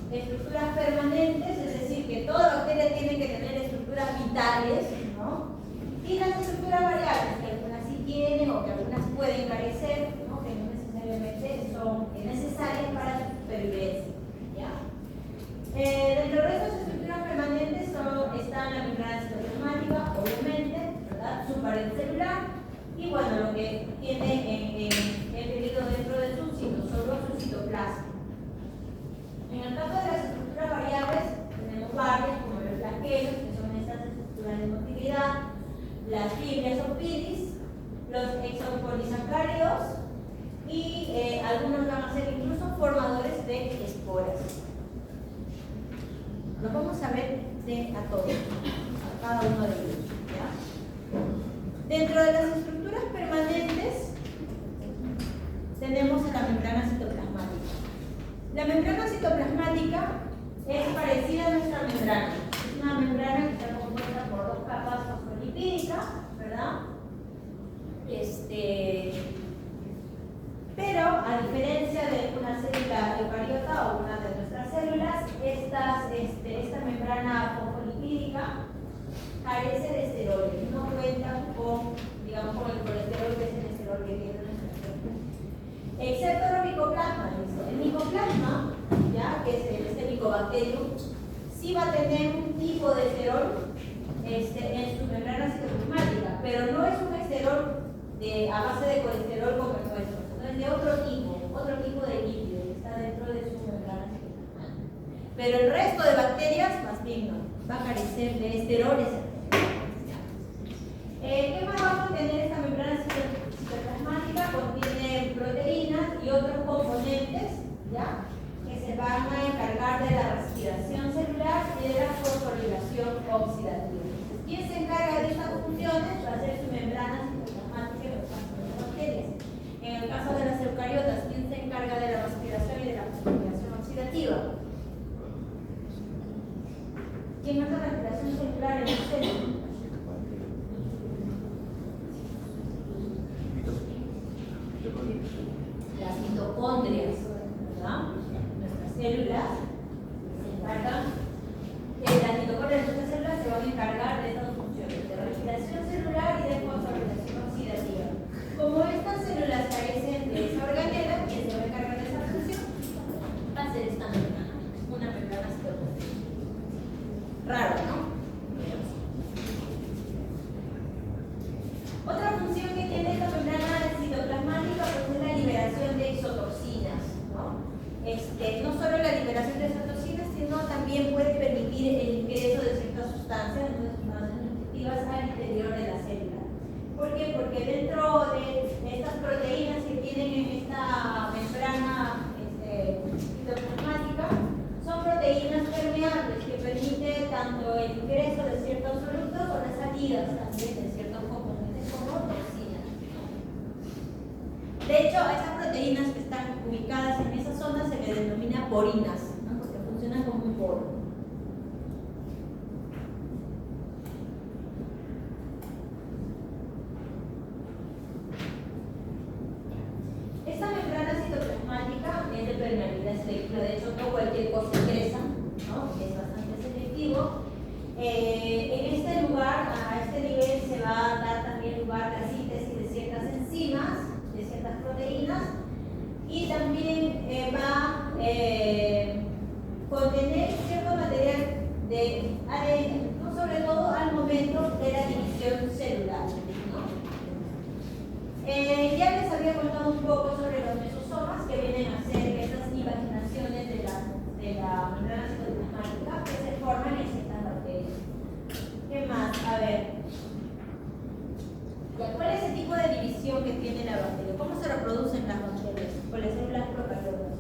Estructuras permanentes, es decir, que toda bacteria tiene que tener estructuras vitales, ¿no? Y las estructuras variables, que algunas sí tienen o que algunas pueden carecer, ¿no? Que no necesariamente son necesarias para su supervivencia. Dentro de estas estructuras permanentes está la membrana citoplasmática, obviamente, ¿verdad? Su pared celular y bueno, lo que tiene embebido dentro de su citoplasma. En el caso de las estructuras variables, tenemos varias, como los flagelos, que son estas estructuras de motilidad, las fibras o pilis, los exopolisacáridos y algunos van a ser incluso formadores de esporas. Lo vamos a ver a todos, a cada uno de ellos. ¿Ya? Dentro de las estructuras permanentes tenemos la membrana citoplasmática. La membrana citoplasmática es parecida a nuestra membrana. Es una membrana que está compuesta por dos capas fosfolipídicas, ¿verdad? Pero a diferencia de una célula eucariota o una de nuestras células, esta membrana fosfolipídica carece de esteroles, no cuenta con el colesterol, que es el esterol que tiene nuestra célula. Excepto el micoplasma. El micoplasma, ¿ya? Que es este micobacterium, sí va a tener un tipo de esterol en su membrana citoplasmática, pero no es un esterol a base de colesterol como el nuestro, sino es de otro tipo de lípido que está dentro de su membrana citoplasmática. Pero el resto de bacterias, más bien no, va a carecer de esteroles. ¿Qué más va a contener esta membrana citoplasmática? Contiene proteínas y otros componentes, ¿ya? Que se van a encargar de la respiración celular y de la fosforilación oxidativa. ¿Quién se encarga de estas funciones? Va a ser su membrana citoplasmática en el caso de las bacterias. En el caso de las eucariotas, ¿quién se encarga de la respiración y de la fosforilación oxidativa? ¿Quién hace respiración celular en la célula? Las mitocondrias, ¿verdad? Nuestras células se encargan de qué? Porque dentro de estas proteínas que tienen en esta membrana citoplasmática, son proteínas permeables que permiten tanto el ingreso de ciertos solutos o las salidas también de ciertos componentes como toxinas. De hecho, a esas proteínas que están ubicadas en esa zona se les denomina porinas, ¿no? Porque funcionan como un poro. Esta membrana citoplasmática es de permeabilidad selectiva, de hecho no cualquier cosa ingresa, ¿no? Es bastante selectivo. En este lugar, a este nivel, se va a dar también lugar a la síntesis de ciertas enzimas, de ciertas proteínas, y también va a contener cierto material de ADN, ¿no? Sobre todo al momento de la división celular, ¿no? Ya les había contado un poco sobre los mesosomas, que vienen a ser esas invaginaciones de la membrana citoplasmática que se forman en ciertas bacterias. ¿Qué más? A ver. ¿Cuál es el tipo de división que tiene la bacteria? ¿Cómo se reproducen las bacterias? Con las células procariotas.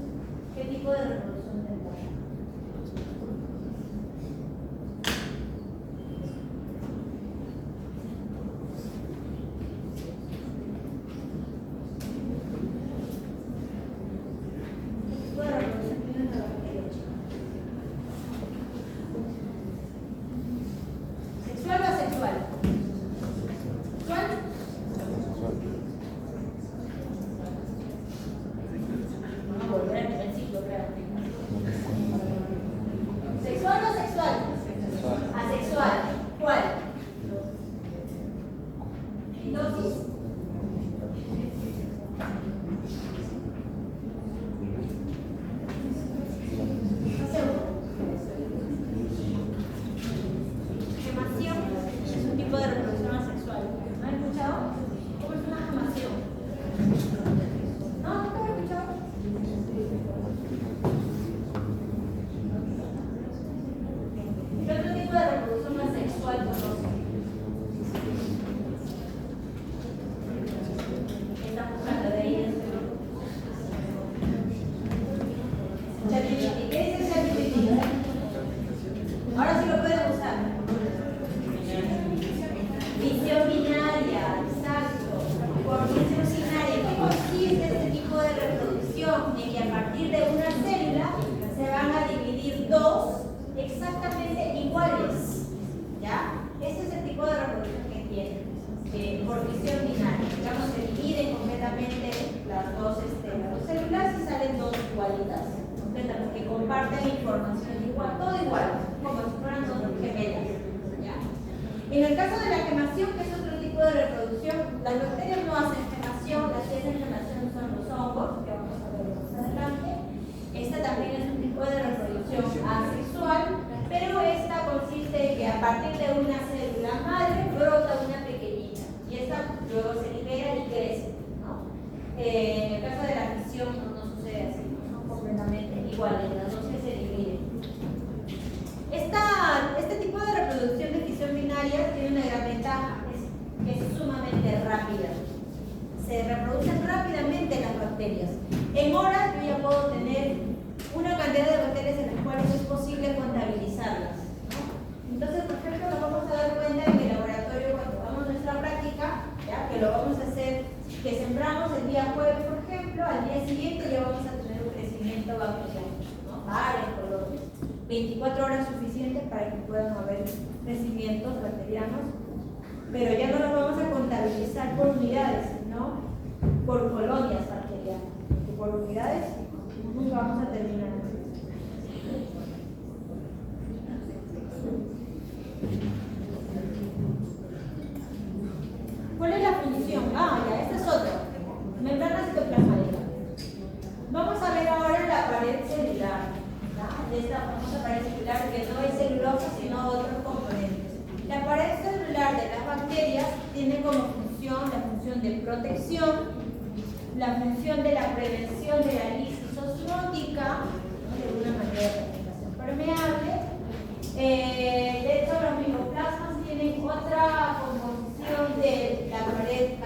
¿Qué tipo de reproducción tendrán? ¿Sexual o asexual? ¿Sexual? Vamos a volver al primer ciclo, creo. ¿Sexual o sexual? Asexual. ¿Cuál? Entonces, gemación es un tipo de reproducción asexual. ¿No has escuchado? ¿Cómo es una gemación? ¿No? ¿Nunca has escuchado? ¿Qué otro tipo de reproducción asexual conocen? Están buscando de ahí en este grupo. ChatGPT. ¿Qué dice ChatGPT? Ahora sí lo pueden usar. Visión binaria, exacto. Por visión binaria, ¿qué consiste este tipo de reproducción? En que a partir de una célula se van a dividir dos exactamente iguales. ¿Ya? Ese es el tipo de reproducción que tienen. Por visión binaria. Digamos, se dividen completamente las dos células y salen dos igualitas. Que comparten información igual, todo igual, como si fueran dos gemelas. ¿Ya? En el caso de la gemación, que es otro tipo de reproducción, las bacterias no hacen gemación, las que hacen gemación son los hongos, que vamos a ver más adelante. Esta también es un tipo de reproducción asexual, pero esta consiste en que a partir de una célula madre brota una pequeñita y esta luego se libera y crece, ¿no? En el caso de la fisión no sucede así, no son completamente iguales, las dos que se dividen. Este tipo de reproducción de fisión binaria tiene una gran ventaja, que es sumamente rápida. Se reproducen rápidamente las bacterias. En horas yo ya puedo tener una cantidad de bacterias en las cuales es posible contabilizarlas, ¿no? Entonces, por ejemplo, nos vamos a dar cuenta en el laboratorio cuando hagamos nuestra práctica, ¿ya? Que lo vamos a hacer, que sembramos el día jueves, por ejemplo, al día siguiente ya vamos a tener un crecimiento bacteriano, ¿no? Varias colonias. 24 horas suficientes para que puedan haber crecimientos bacterianos, pero ya no los vamos a contabilizar por unidades, sino por colonias bacterianas, porque por unidades nunca vamos a terminar. ¿Cuál es la función? Ya, esta es otra. Membrana citoplasmática. Vamos a ver ahora la pared celular. De esta famosa pared celular que no es celulosa sino otros componentes. La pared celular de las bacterias tiene como función la función de protección, la función de la prevención de la lisis osmótica, ¿no? De alguna manera de comunicación permeable. De hecho, los micoplasmas tienen otra composición de la pared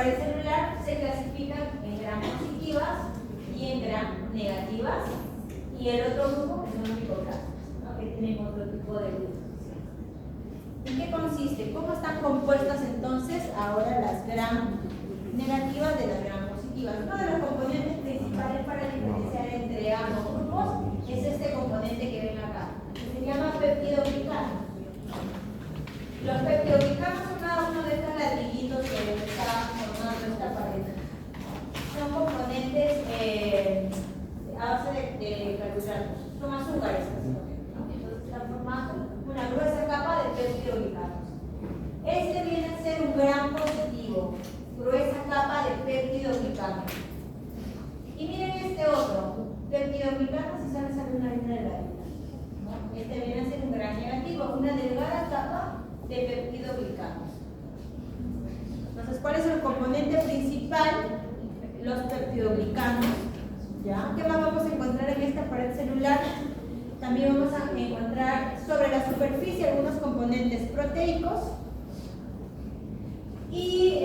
pared celular se clasifican en gram positivas y en gram negativas, y el otro grupo que son los microplasmas, ¿no? Que tienen otro tipo de grupos. ¿En qué consiste? ¿Cómo están compuestas entonces ahora las gram negativas de las gram positivas? Uno de los componentes principales para diferenciar entre ambos grupos es este componente que ven acá, que se llama peptidoglicano. Los peptidoglicanos son cada uno de estos ladrillitos que está formando esta pared. Son componentes a base de carbohidratos, son azúcares, ¿no? Entonces están formando una gruesa capa de peptidoglicanos. Este viene a ser un gram positivo, gruesa capa de peptidoglicanos. Y miren este otro, peptidoglicanos, si sale una línea delgadita, ¿no? Este viene a ser un gram negativo, una delgada capa de peptidoglicanos. Entonces, ¿cuál es el componente principal? Los peptidoglicanos. ¿Ya? ¿Qué más vamos a encontrar en esta pared celular? También vamos a encontrar sobre la superficie algunos componentes proteicos y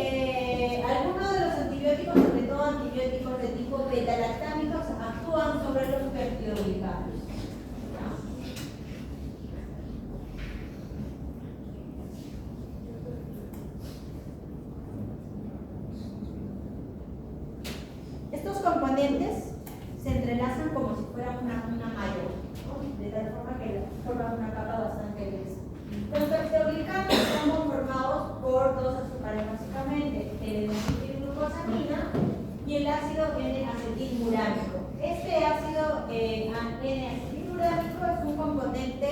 algunos de los antibióticos, sobre todo antibióticos de tipo beta-lactámicos, actúan sobre los peptidoglicanos. Estos componentes se entrelazan como si fueran una malla, ¿no? De tal forma que forman una capa bastante gruesa. Los peptidoglicanos están conformados por dos azúcares básicamente, el N-acetilglucosamina y el ácido N-acetilmurámico. Este ácido N-acetilmurámico es un componente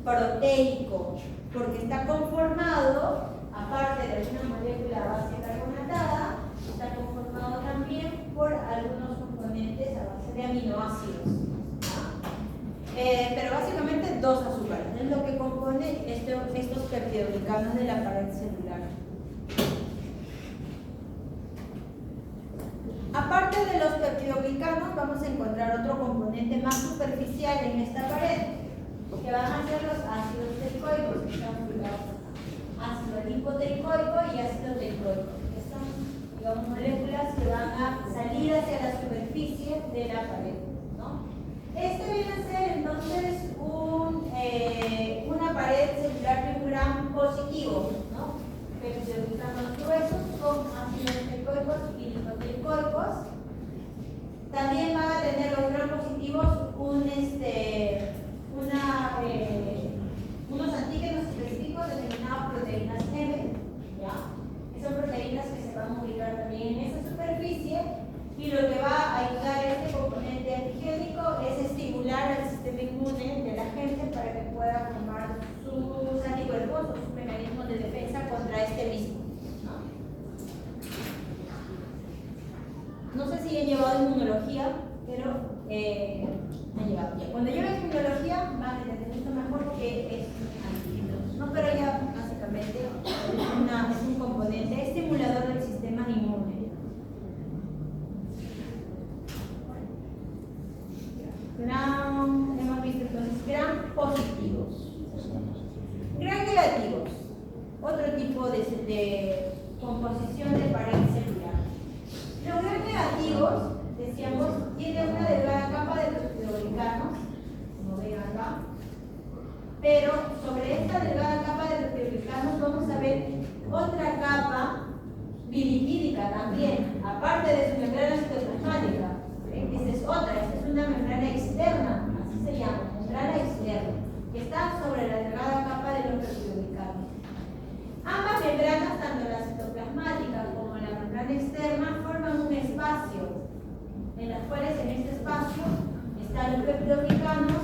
proteico porque está conformado, aparte de una molécula base carbonatada, está conformado también por algunos componentes a base de aminoácidos, ¿no? Pero básicamente dos azúcares, es lo que compone estos peptidoglicanos de la pared celular. Aparte de los peptidoglicanos, vamos a encontrar otro componente más superficial en esta pared, que van a ser los ácidos teicoicos, que están ubicados acá. Ácido lipoteicoico y ácido teicoico, que son, digamos, moléculas que van a salir hacia la superficie de la pared, ¿no? Este viene a ser entonces una pared celular de un gram positivo, ¿no? Peptidoglicanos gruesos con ácidos teicoicos y lipoteicoicos. También van a tener los gram positivos unos antígenos específicos denominados proteínas M, ¿ya? Que son proteínas que se van a ubicar también en esa superficie, y lo que va a ayudar a este componente antigénico es estimular al sistema inmune de la gente para que pueda formar sus anticuerpos o sus mecanismos de defensa contra este mismo, ¿no? No sé si he llevado inmunología, pero han llevado ya. Cuando lleven inmunología van a entender mucho mejor qué es antígenos, ¿no? Pero ya básicamente es un componente estimulador del sistema inmune. Hemos visto entonces gram positivos, gram negativos, otro tipo de composición de pared celular. Los gram negativos, decíamos, tienen una delgada capa de peptidoglicanos, como ven acá, pero sobre esta delgada capa de peptidoglicanos vamos a ver otra capa bilipídica también, aparte de su membrana citoplasmática. Esta es otra, esta es una membrana externa, así se llama, membrana externa, que está sobre la delgada capa de los peptidoglicanos. Ambas membranas, tanto la citoplasmática como la membrana externa, forman un espacio, en los cuales en este espacio están los peptidoglicanos,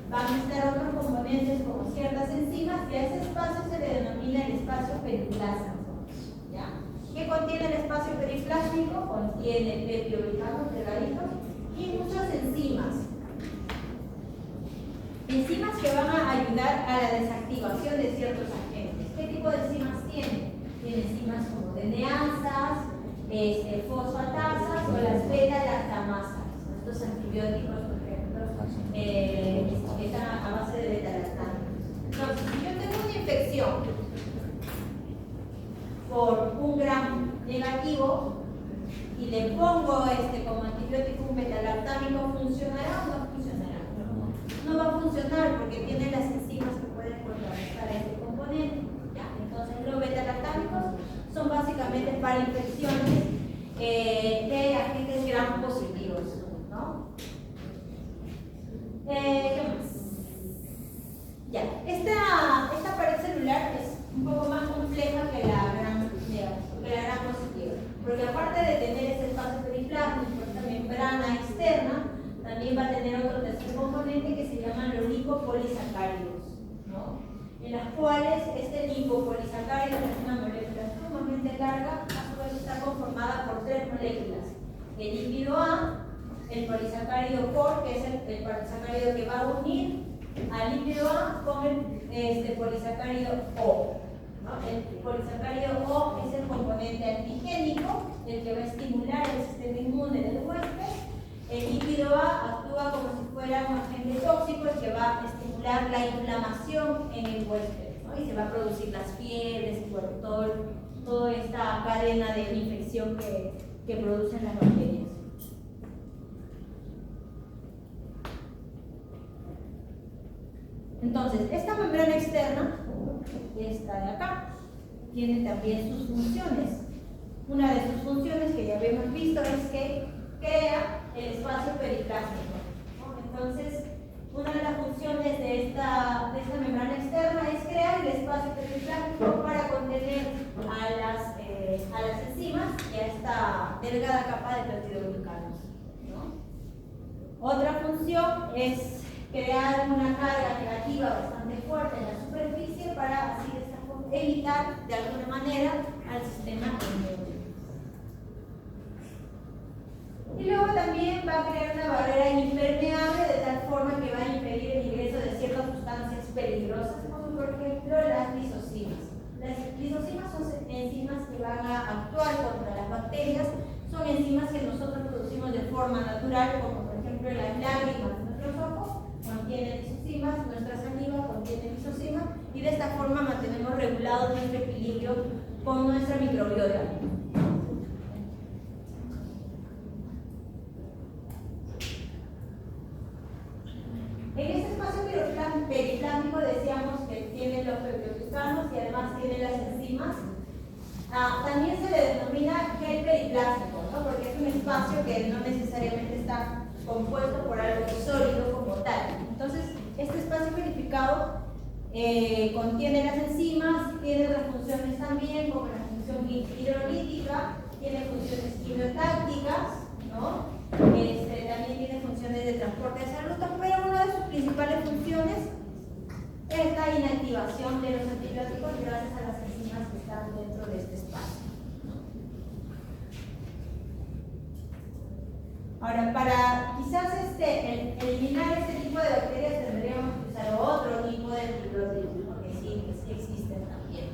van a estar otros componentes como ciertas enzimas, y a ese espacio se le denomina el espacio periplásmico, ¿ya? ¿Qué contiene el espacio periplásmico? Contiene peptidoglicanos delgaditos y muchas enzimas. Enzimas que van a ayudar a la desactivación de ciertos agentes. ¿Qué tipo de enzimas tiene? Tiene enzimas como DNA-asas, fosfatasas o las beta-lactamasas. Estos antibióticos, por ejemplo, están a base de beta-lactano. Entonces, si yo tengo una infección por un gram negativo, laborativo y le pongo como antibiótico un betalactámico, ¿funcionará o no funcionará? No va a funcionar porque tiene las enzimas que pueden contrarrestar este componente. ¿Ya? Entonces los betalactámicos son básicamente para infecciones de agentes gram positivos, ¿no? ¿Qué más? Ya, esta pared celular es un poco más compleja que la gram positiva, porque aparte de tener ese espacio periplásmico, esta membrana externa, también va a tener otro tercer componente que se llaman los lipopolisacáridos, ¿no? En las cuales este lipopolisacárido es una molécula sumamente larga, a su vez está conformada por tres moléculas: el lípido A, el polisacárido COR, que es el polisacárido que va a unir al lípido A con el polisacárido O, ¿no? El polisacárido O es el componente antigénico, el que va a estimular el sistema inmune del huésped. El lípido A actúa como si fuera un agente tóxico, el que va a estimular la inflamación en el huésped, ¿no? Y se va a producir las fiebres y bueno, toda esta cadena de infección que producen las bacterias. Entonces, esta membrana externa, esta de acá, tiene también sus funciones. Una de sus funciones que ya habíamos visto es que crea el espacio periplásmico, ¿no? Entonces, una de las funciones de esta membrana externa es crear el espacio periplásmico para contener a las enzimas y a esta delgada capa de peptidoglucanos, ¿no? Otra función es crear una carga negativa bastante fuerte en la superficie para así de esta forma evitar de alguna manera al sistema inmune. Y luego también va a crear una barrera impermeable de tal forma que va a impedir el ingreso de ciertas sustancias peligrosas, como por ejemplo las lisocimas. Las lisocimas son enzimas que van a actuar contra las bacterias, son enzimas que nosotros producimos de forma natural, como por ejemplo las lágrimas de nuestros ojos contienen lisocimas, nuestra saliva contiene lisocimas, y de esta forma mantenemos regulado nuestro equilibrio con nuestra microbiota. En este espacio periplásmico decíamos que tiene los peptidoglucanos y además tiene las enzimas. También se le denomina gel periplástico, ¿no? Porque es un espacio que no necesariamente está compuesto por algo sólido como tal. Entonces, este espacio verificado contiene las enzimas, tiene otras funciones también, como la función hidrolítica, tiene funciones quimiotácticas, ¿no? También tiene funciones de transporte de salutos, pero una de sus principales funciones es la inactivación de los antibióticos gracias a las enzimas que están dentro de este espacio. Ahora, para quizás eliminar este tipo de bacterias tendríamos que usar otro tipo de antibióticos, porque sí existen también.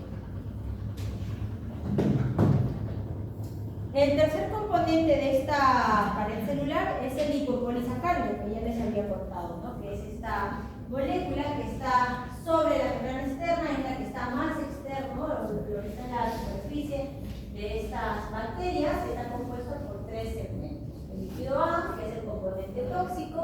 El tercer componente de esta pared celular es el lipopolisacárido, que ya les había contado, ¿no? Que es esta molécula que está sobre la membrana externa, es la que está más externo, lo que está en la superficie de estas bacterias, está compuesto por tres segmentos: el lípido A, que es el componente tóxico,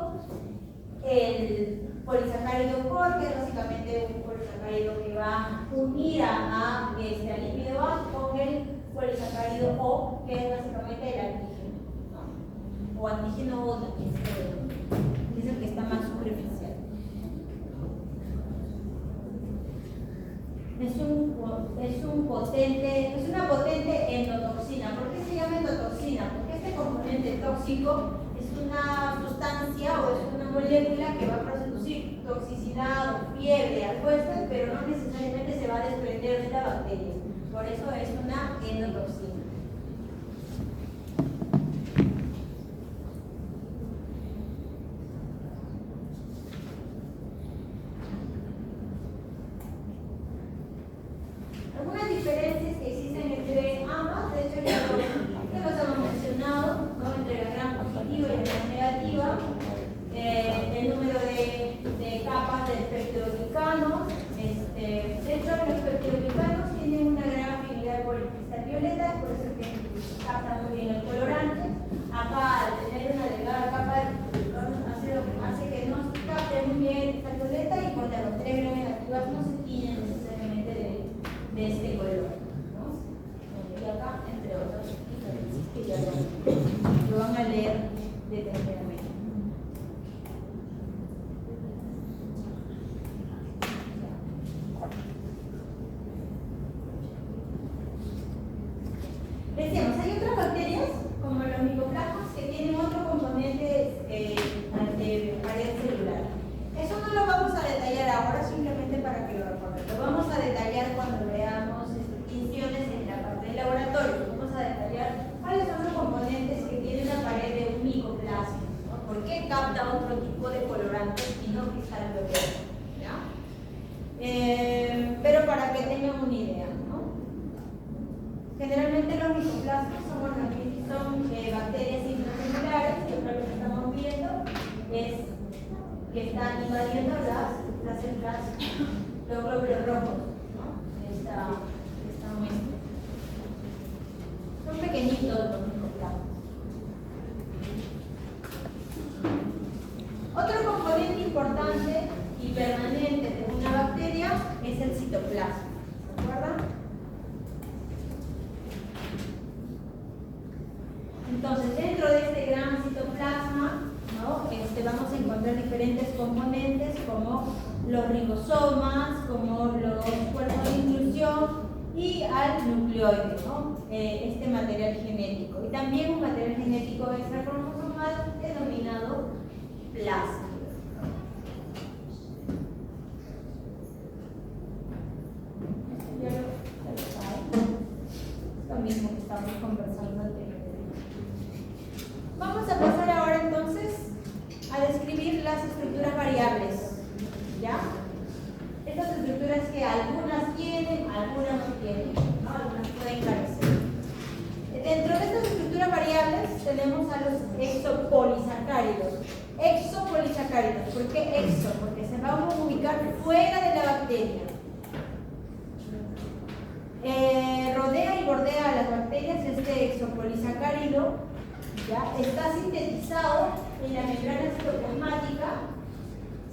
el polisacárido COR, que es básicamente un polisacárido que va a unir al lípido A con el polisacárido O, que es básicamente el antígeno, ¿no? O antígeno O, es el que está más superficial. Es una potente endotoxina. ¿Por qué se llama endotoxina? Porque este componente tóxico es una sustancia o es una molécula que va a producir toxicidad o fiebre al huésped, pero no necesariamente se va a desprender de la bacteria. Por eso es una endotoxina. Algunas diferencias que existen entre ambas, de hecho ya los hemos mencionado, ¿no? Entre la gram positiva y la gram negativa, el número de capas de peptidoglucanos. De hecho, los peptidoglucanos tienen una gran afinidad por el cristal violeta, por eso para que tengan una idea, ¿no? Generalmente los micoplasmas son bacterias intracelulares, que lo que estamos viendo es que están invadiendo las células, los glóbulos rojos, ¿no? De esta muestra. Son pequeñitos los micoplasmas. Otro componente importante y permanente de una bacteria es el citoplasma. ¿Se acuerdan? Entonces, dentro de este gran citoplasma, ¿no? Vamos a encontrar diferentes componentes como los ribosomas, como los cuerpos de inclusión y al nucleoide, ¿no? Este material genético. Y también un material genético extracromosomal denominado plasma. Lo mismo que estamos conversando anteriormente. Vamos a pasar ahora entonces a describir las estructuras variables. ¿Ya? Estas estructuras que algunas tienen, algunas no tienen, ¿no? Algunas pueden carecer. Dentro de estas estructuras variables tenemos a los exopolisacáridos. Exopolisacáridos, ¿por qué exo? Porque se van a ubicar fuera de la bacteria. Rodea y bordea a las bacterias. Este exopolisacárido ¿ya? Está sintetizado en la membrana citoplasmática,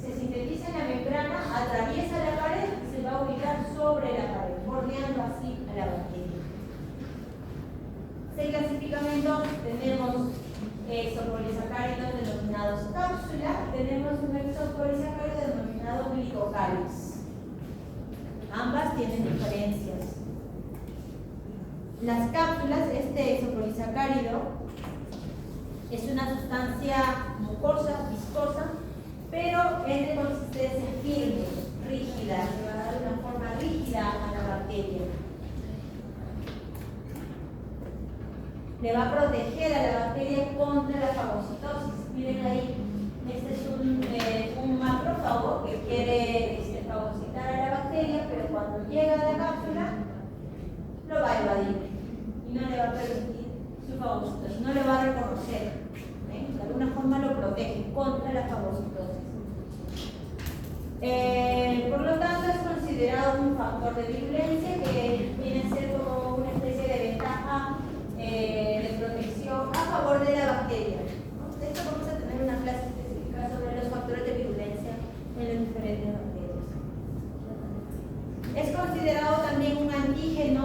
se sintetiza en la membrana, atraviesa la pared y se va a ubicar sobre la pared, bordeando así a la bacteria. Se clasifican entonces, tenemos exopolisacáridos denominados cápsula, tenemos un exopolisacárido denominado glicocáliz. Ambas tienen diferencias. Las cápsulas, este exopolisacárido es una sustancia mucosa, viscosa, pero es de consistencia firme, rígida, que va a dar una forma rígida a la bacteria. Le va a proteger a la bacteria contra la fagocitosis. Miren ahí, este es un macrófago que quiere fagocitar a la bacteria, pero cuando llega a la cápsula lo va a evadir y no le va a permitir su fagocitosis, no le va a reconocer. De alguna forma lo protege contra la fagocitosis. Por lo tanto, es considerado un factor de virulencia que viene a ser como una especie de ventaja de protección a favor de la bacteria. De hecho, vamos a tener una clase específica sobre los factores de virulencia en las diferentes bacterias. Es considerado también un antígeno,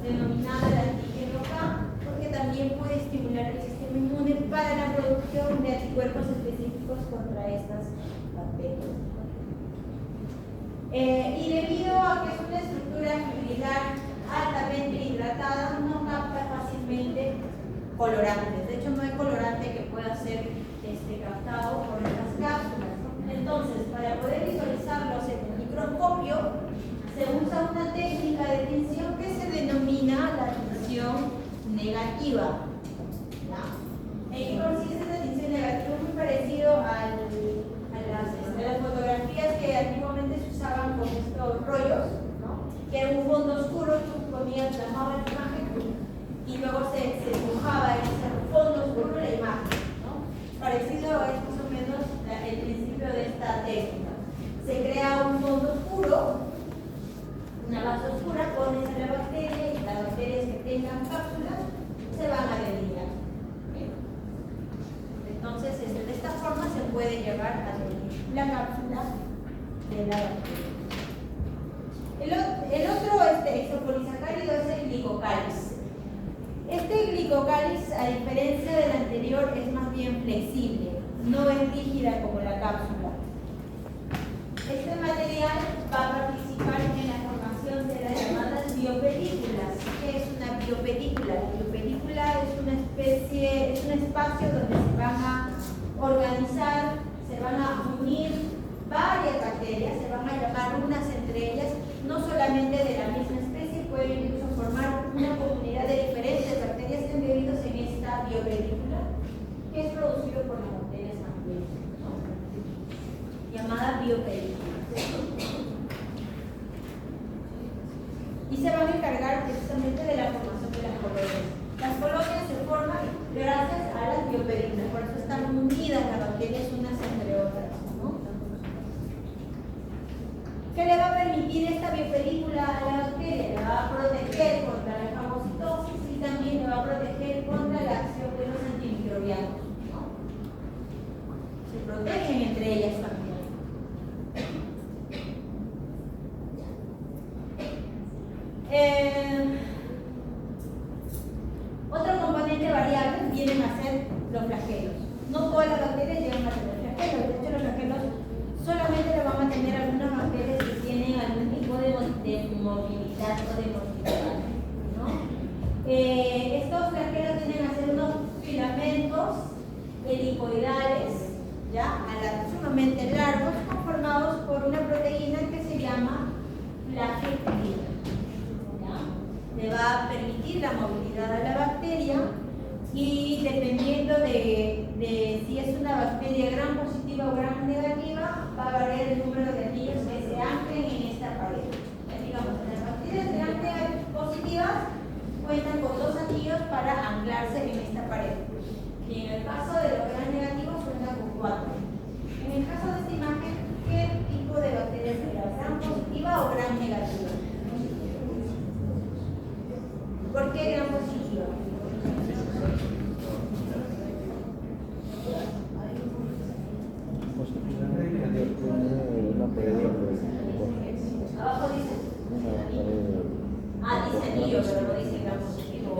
denominado el antígeno K, porque también puede estimular el sistema inmune para la producción de anticuerpos específicos contra estas bacterias. Y debido a que es una estructura fibrilar altamente hidratada, no capta fácilmente colorantes. De hecho, no hay colorante que pueda ser captado por estas cápsulas, ¿no? Entonces, para poder visualizarlos en el microscopio, se usa una técnica de tinción que se denomina la tinción negativa. ¿En qué consiste esta tinción negativa? Muy parecido a las fotografías que antiguamente se usaban con estos rollos, ¿no? Que era un fondo oscuro, tú ponías, plasmabas la imagen y luego se dibujaba en ese fondo oscuro la imagen, ¿no? Parecido es más o menos el principio de esta técnica. Se crea un fondo oscuro, una base oscura, pones a la bacteria y las bacterias que tengan cápsulas se van a delinear. Entonces, de esta forma se puede llegar a la cápsula de la bacteria. El otro exopolisacárido es el glicocáliz. Este glicocáliz, a diferencia del anterior, es más bien flexible, no es rígida como la cápsula. Este material va a participar en la formación de las llamadas biopelículas. ¿Qué es una biopelícula? La biopelícula es un espacio donde se van a organizar, se van a unir varias bacterias, se van a llamar unas entre ellas, no solamente de la misma especie, pueden incluso formar una comunidad de diferentes bacterias embebidas en esta biopelícula, que es producido por las bacterias también, ¿no? Llamada biopelícula. y se van a encargar precisamente de la formación de las colonias. Las colonias se forman gracias a las biopelículas, por eso están unidas las bacterias unas entre otras, ¿no? ¿Qué le va a permitir esta biopelícula a la bacteria? Le va a proteger contra la fagocitosis y también le va a proteger contra la acción de los antimicrobianos, ¿no? Se protegen entre ellas también. Otro componente variable vienen a ser los flagelos. No todas las bacterias llegan a tener flagelos. De hecho, los flagelos solamente lo van a tener algunas bacterias que tienen algún tipo de movilidad o de motilidad, ¿no? Estos flagelos tienen a ser unos filamentos helicoidales, ¿ya? Sumamente largos, conformados por una proteína que se llama flagelutina. Le va a permitir la movilidad a la bacteria y dependiendo de si es una bacteria gram positiva o gram negativa, va a variar el número de anillos que se anclen en esta pared. Digamos, las bacterias gram positivas cuentan con 2 anillos para anclarse en esta pared. Y en el caso de los gram negativos cuentan con 4. En el caso de esta imagen, ¿qué tipo de bacteria será? ¿Gram positiva o gram negativa? ¿Por qué gram positiva? Abajo dice. Dice anillo, pero no dice gram positivo.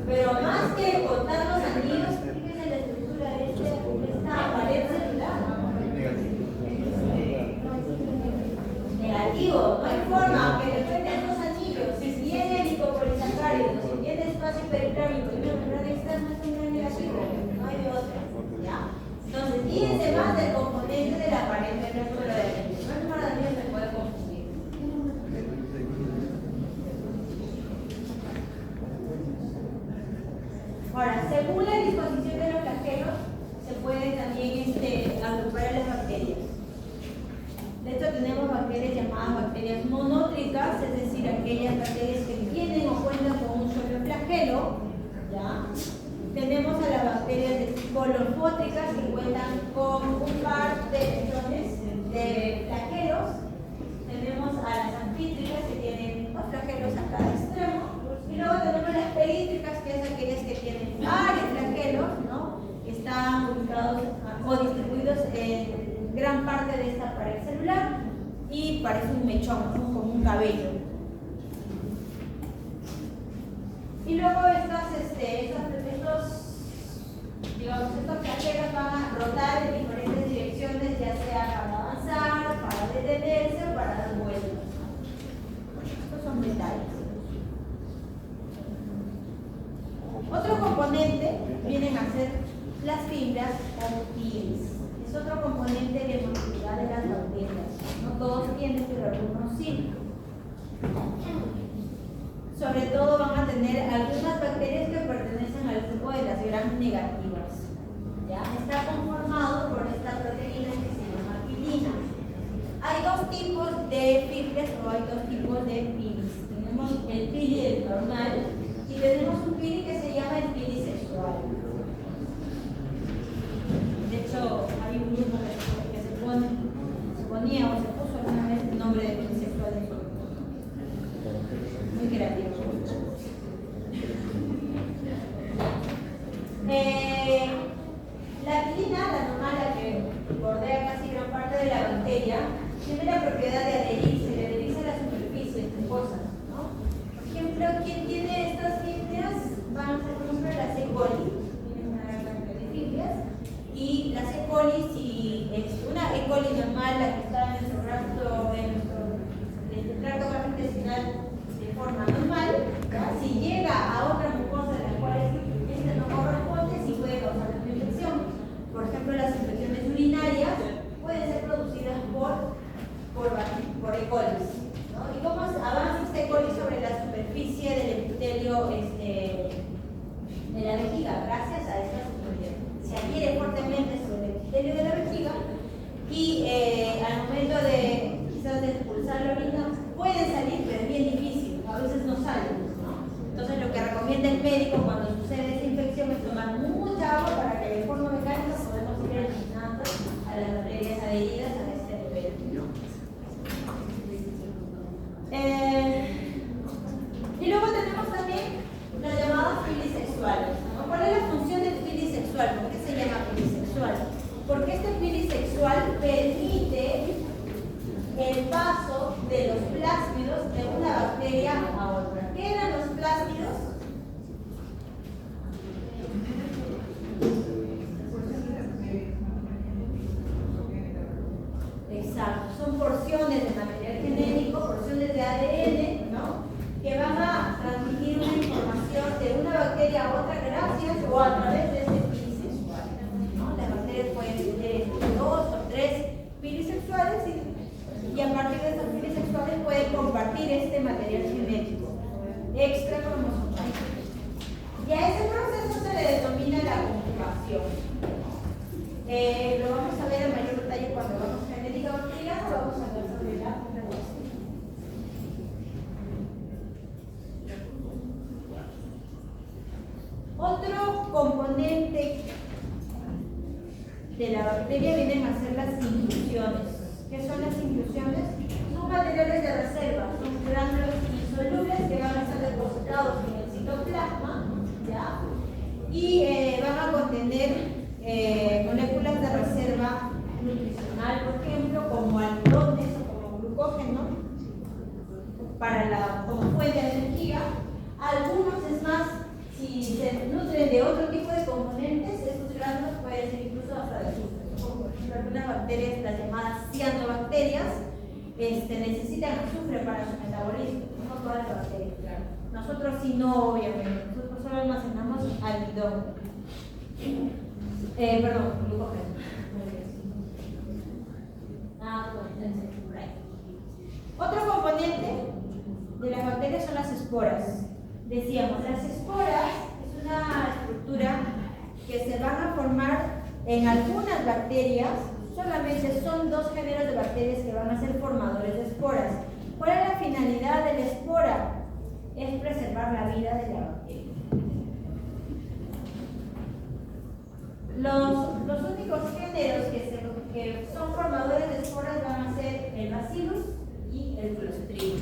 Pero más que contar los anillos, fíjense la estructura de esta pared celular. Negativo, no hay forma, aunque le cuenten 2 anillos. Si tiene lipopolisacáridos, si tiene espacio periférico y una membrana externa, es un negativo, no hay de otra. ¿Ya? Entonces, fíjense más del componente de la pared del resto de la anillos. No es para anillos, se puede confundir. Ahora, según la disposición de los flagelos, se puede también agrupar las bacterias. De hecho, tenemos bacterias llamadas bacterias monótricas, es decir, aquellas bacterias que tienen o cuentan con un solo flagelo. ¿Ya? Tenemos a las bacterias de tipo olofótricas que cuentan con un par de millones de flagelos. Tenemos a las anfítricas que tienen 2 flagelos a cada extremo. Y luego tenemos las perítricas, que es aquellas que tienen varios flagelos, ¿no? Que están ubicados o distribuidos en gran parte de esta pared celular y parece un mechón, ¿no? Como un cabello. Y luego estos flagelos van a rotar en diferentes direcciones, ya sea para avanzar, para detenerse o para dar vueltas. Estos son detalles. Otro componente vienen a ser las fibras o pieles. Es otro componente de motilidad de las bacterias. No todos tienen, pero algunos sí. Sobre todo van a tener algunas bacterias que pertenecen al grupo de las gram negativas. ¿Ya? Está conformado por esta proteína que se llama pilina. Hay 2 tipos de fibras o hay 2 tipos de pilis. Tenemos el pili normal y tenemos un pili que se llama el pili sexual. De hecho, hay un grupo que se ponía o se puso alguna vez el nombre de pili sexual de su. Muy creativo. La pilina, la normal, la que bordea casi gran parte de la bacteria, tiene la propiedad de adherirse a la superficie mucosa, ¿no? Por ejemplo, quien tiene estas fibras van a ser, por ejemplo, las E. coli, tienen una gran cantidad de fibras, y las E. coli, si es una E. coli normal, la que está en nuestro tracto gastrointestinal de forma normal, ¿ya? Si llega a otra mucosa de la cual no corresponde, sí puede causar una infección. Por ejemplo, las infecciones urinarias pueden ser de la bacteria vienen a ser las inclusiones. ¿Qué son las inclusiones? Son materiales de reserva, son gránulos insolubles que van a ser depositados en el citoplasma, ¿ya? Y van a contener moléculas de reserva nutricional, por ejemplo, como almidones o como glucógeno, como fuente de energía. Algunos, es más, si se nutren de otro tipo de componentes, estos gránulos pueden ser incluso hasta de azúcar. Por ejemplo, algunas bacterias, las llamadas cianobacterias, necesitan azufre para su metabolismo, no todas las bacterias, claro. Nosotros sí no, obviamente, nosotros solo almacenamos almidón. Perdón, glucógeno. Otro componente de las bacterias son las esporas. Decíamos, las esporas es una estructura que se van a formar en algunas bacterias. Solamente son 2 géneros de bacterias que van a ser formadores de esporas. ¿Cuál es la finalidad de la espora? Es preservar la vida de la bacteria. Los únicos géneros que son formadores de esporas van a ser el Bacillus y el Clostridium.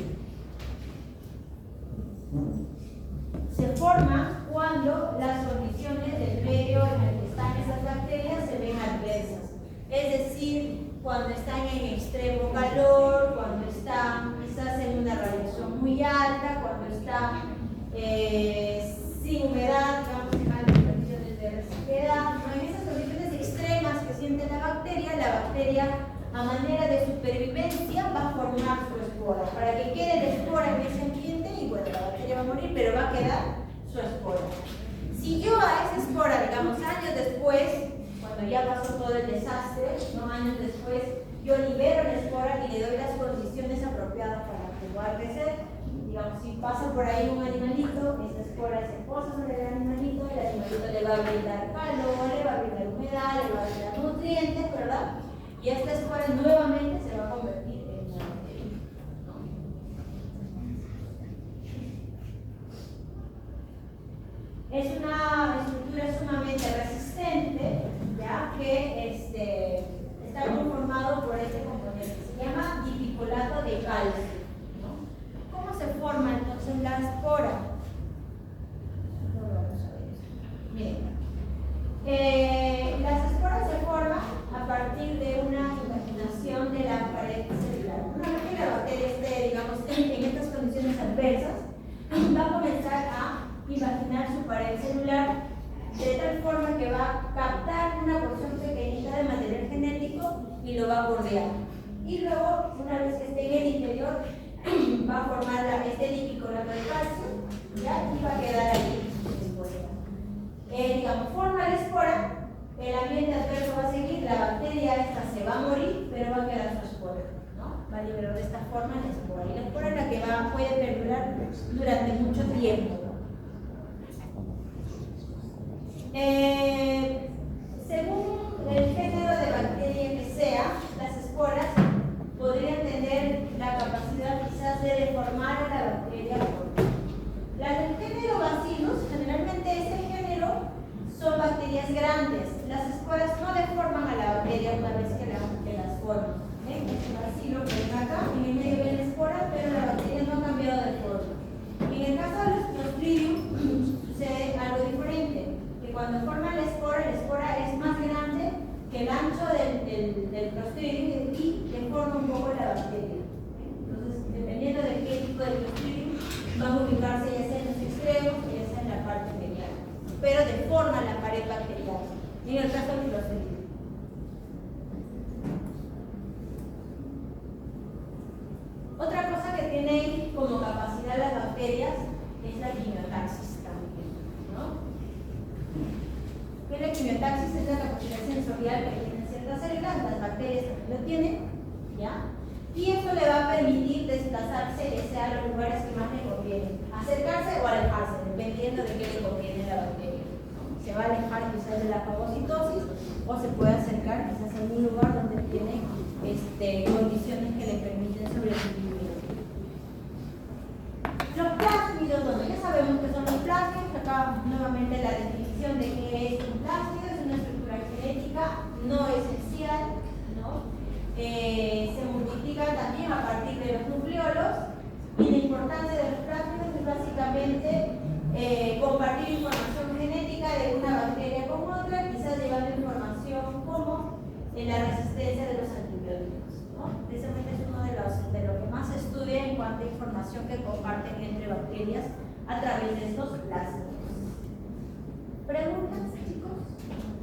Se forma cuando las condiciones del medio en el que están esas bacterias se ven adversas. Es decir, cuando están en extremo calor, cuando están quizás en una radiación muy alta, cuando están sin humedad, digamos, en altas condiciones de resequedad. En esas condiciones extremas que siente la bacteria a manera de supervivencia va a formar su espora. Para que quede la espora en ese ambiente, y bueno, la bacteria va a morir, pero va a quedar su espora. Si yo a esa espora, digamos, años después, cuando ya pasó todo el desastre, ¿no? Años después, yo libero la espora y le doy las condiciones apropiadas para que pueda crecer. Digamos, si pasa por ahí un animalito, esa espora se posa sobre el animalito le va a brindar calor, le va a brindar humedad, le va a brindar nutrientes, ¿verdad? Y esta espora nuevamente se va a convertir en una bacteria. Es una estructura sumamente resistente, ya que está conformado por este componente. Se llama dipicolato de calcio. ¿Cómo se forma entonces la espora? Bien. Las esporas se forman a partir de una invaginación de la pared celular. Una vez que la bacteria esté, digamos, en estas condiciones adversas, va a comenzar a imaginar su pared celular de tal forma que va a captar una porción pequeñita de material genético y lo va a bordear. Y luego, una vez que esté en el interior, va a formar este dipicolato de calcio, ¿ya? Y va a quedar ahí digamos, forma la espora, el ambiente adverso va a seguir, la bacteria esta se va a morir, pero va a quedar su espora, ¿no? Va a liberar de esta forma la espora. Y la espora es la que puede perdurar durante mucho tiempo. Según el género de bacteria que sea, las esporas podrían tener la capacidad quizás de deformar a la bacteria. Las del género Bacillus, generalmente este género son bacterias grandes. Las esporas no deforman a la bacteria una vez que las forman. Este bacilo que ven acá, en el medio ven la espora, pero la bacteria no ha cambiado de forma. En el caso de los Clostridium sucede algo diferente, que cuando forman la espora es más grande que el ancho del Clostridium y deforma un poco la bacteria. Entonces, dependiendo de qué tipo de Clostridium, van a ubicarse ya sea en los extremos o ya sea en la parte medial, pero deforman la pared bacteriana. En el caso del Clostridium. Otra cosa que tienen como capacidad las bacterias es la quimiotaxis también, ¿no? Que la quimiotaxis es la capacidad sensorial que tienen ciertas células, las bacterias también lo tienen, ¿ya? Y eso le va a permitir desplazarse a los lugares que más le convienen, acercarse o alejarse, dependiendo de qué le conviene a la bacteria, ¿no? Se va a alejar quizás de la fagocitosis o se puede acercar quizás a un lugar donde tiene condiciones que le permiten sobrevivir. Los plásmidos, bueno, ya sabemos que son los plásmidos, acá nuevamente la definición de qué es un plásmido, información que comparten entre bacterias a través de estos plásmidos. ¿Preguntas, chicos?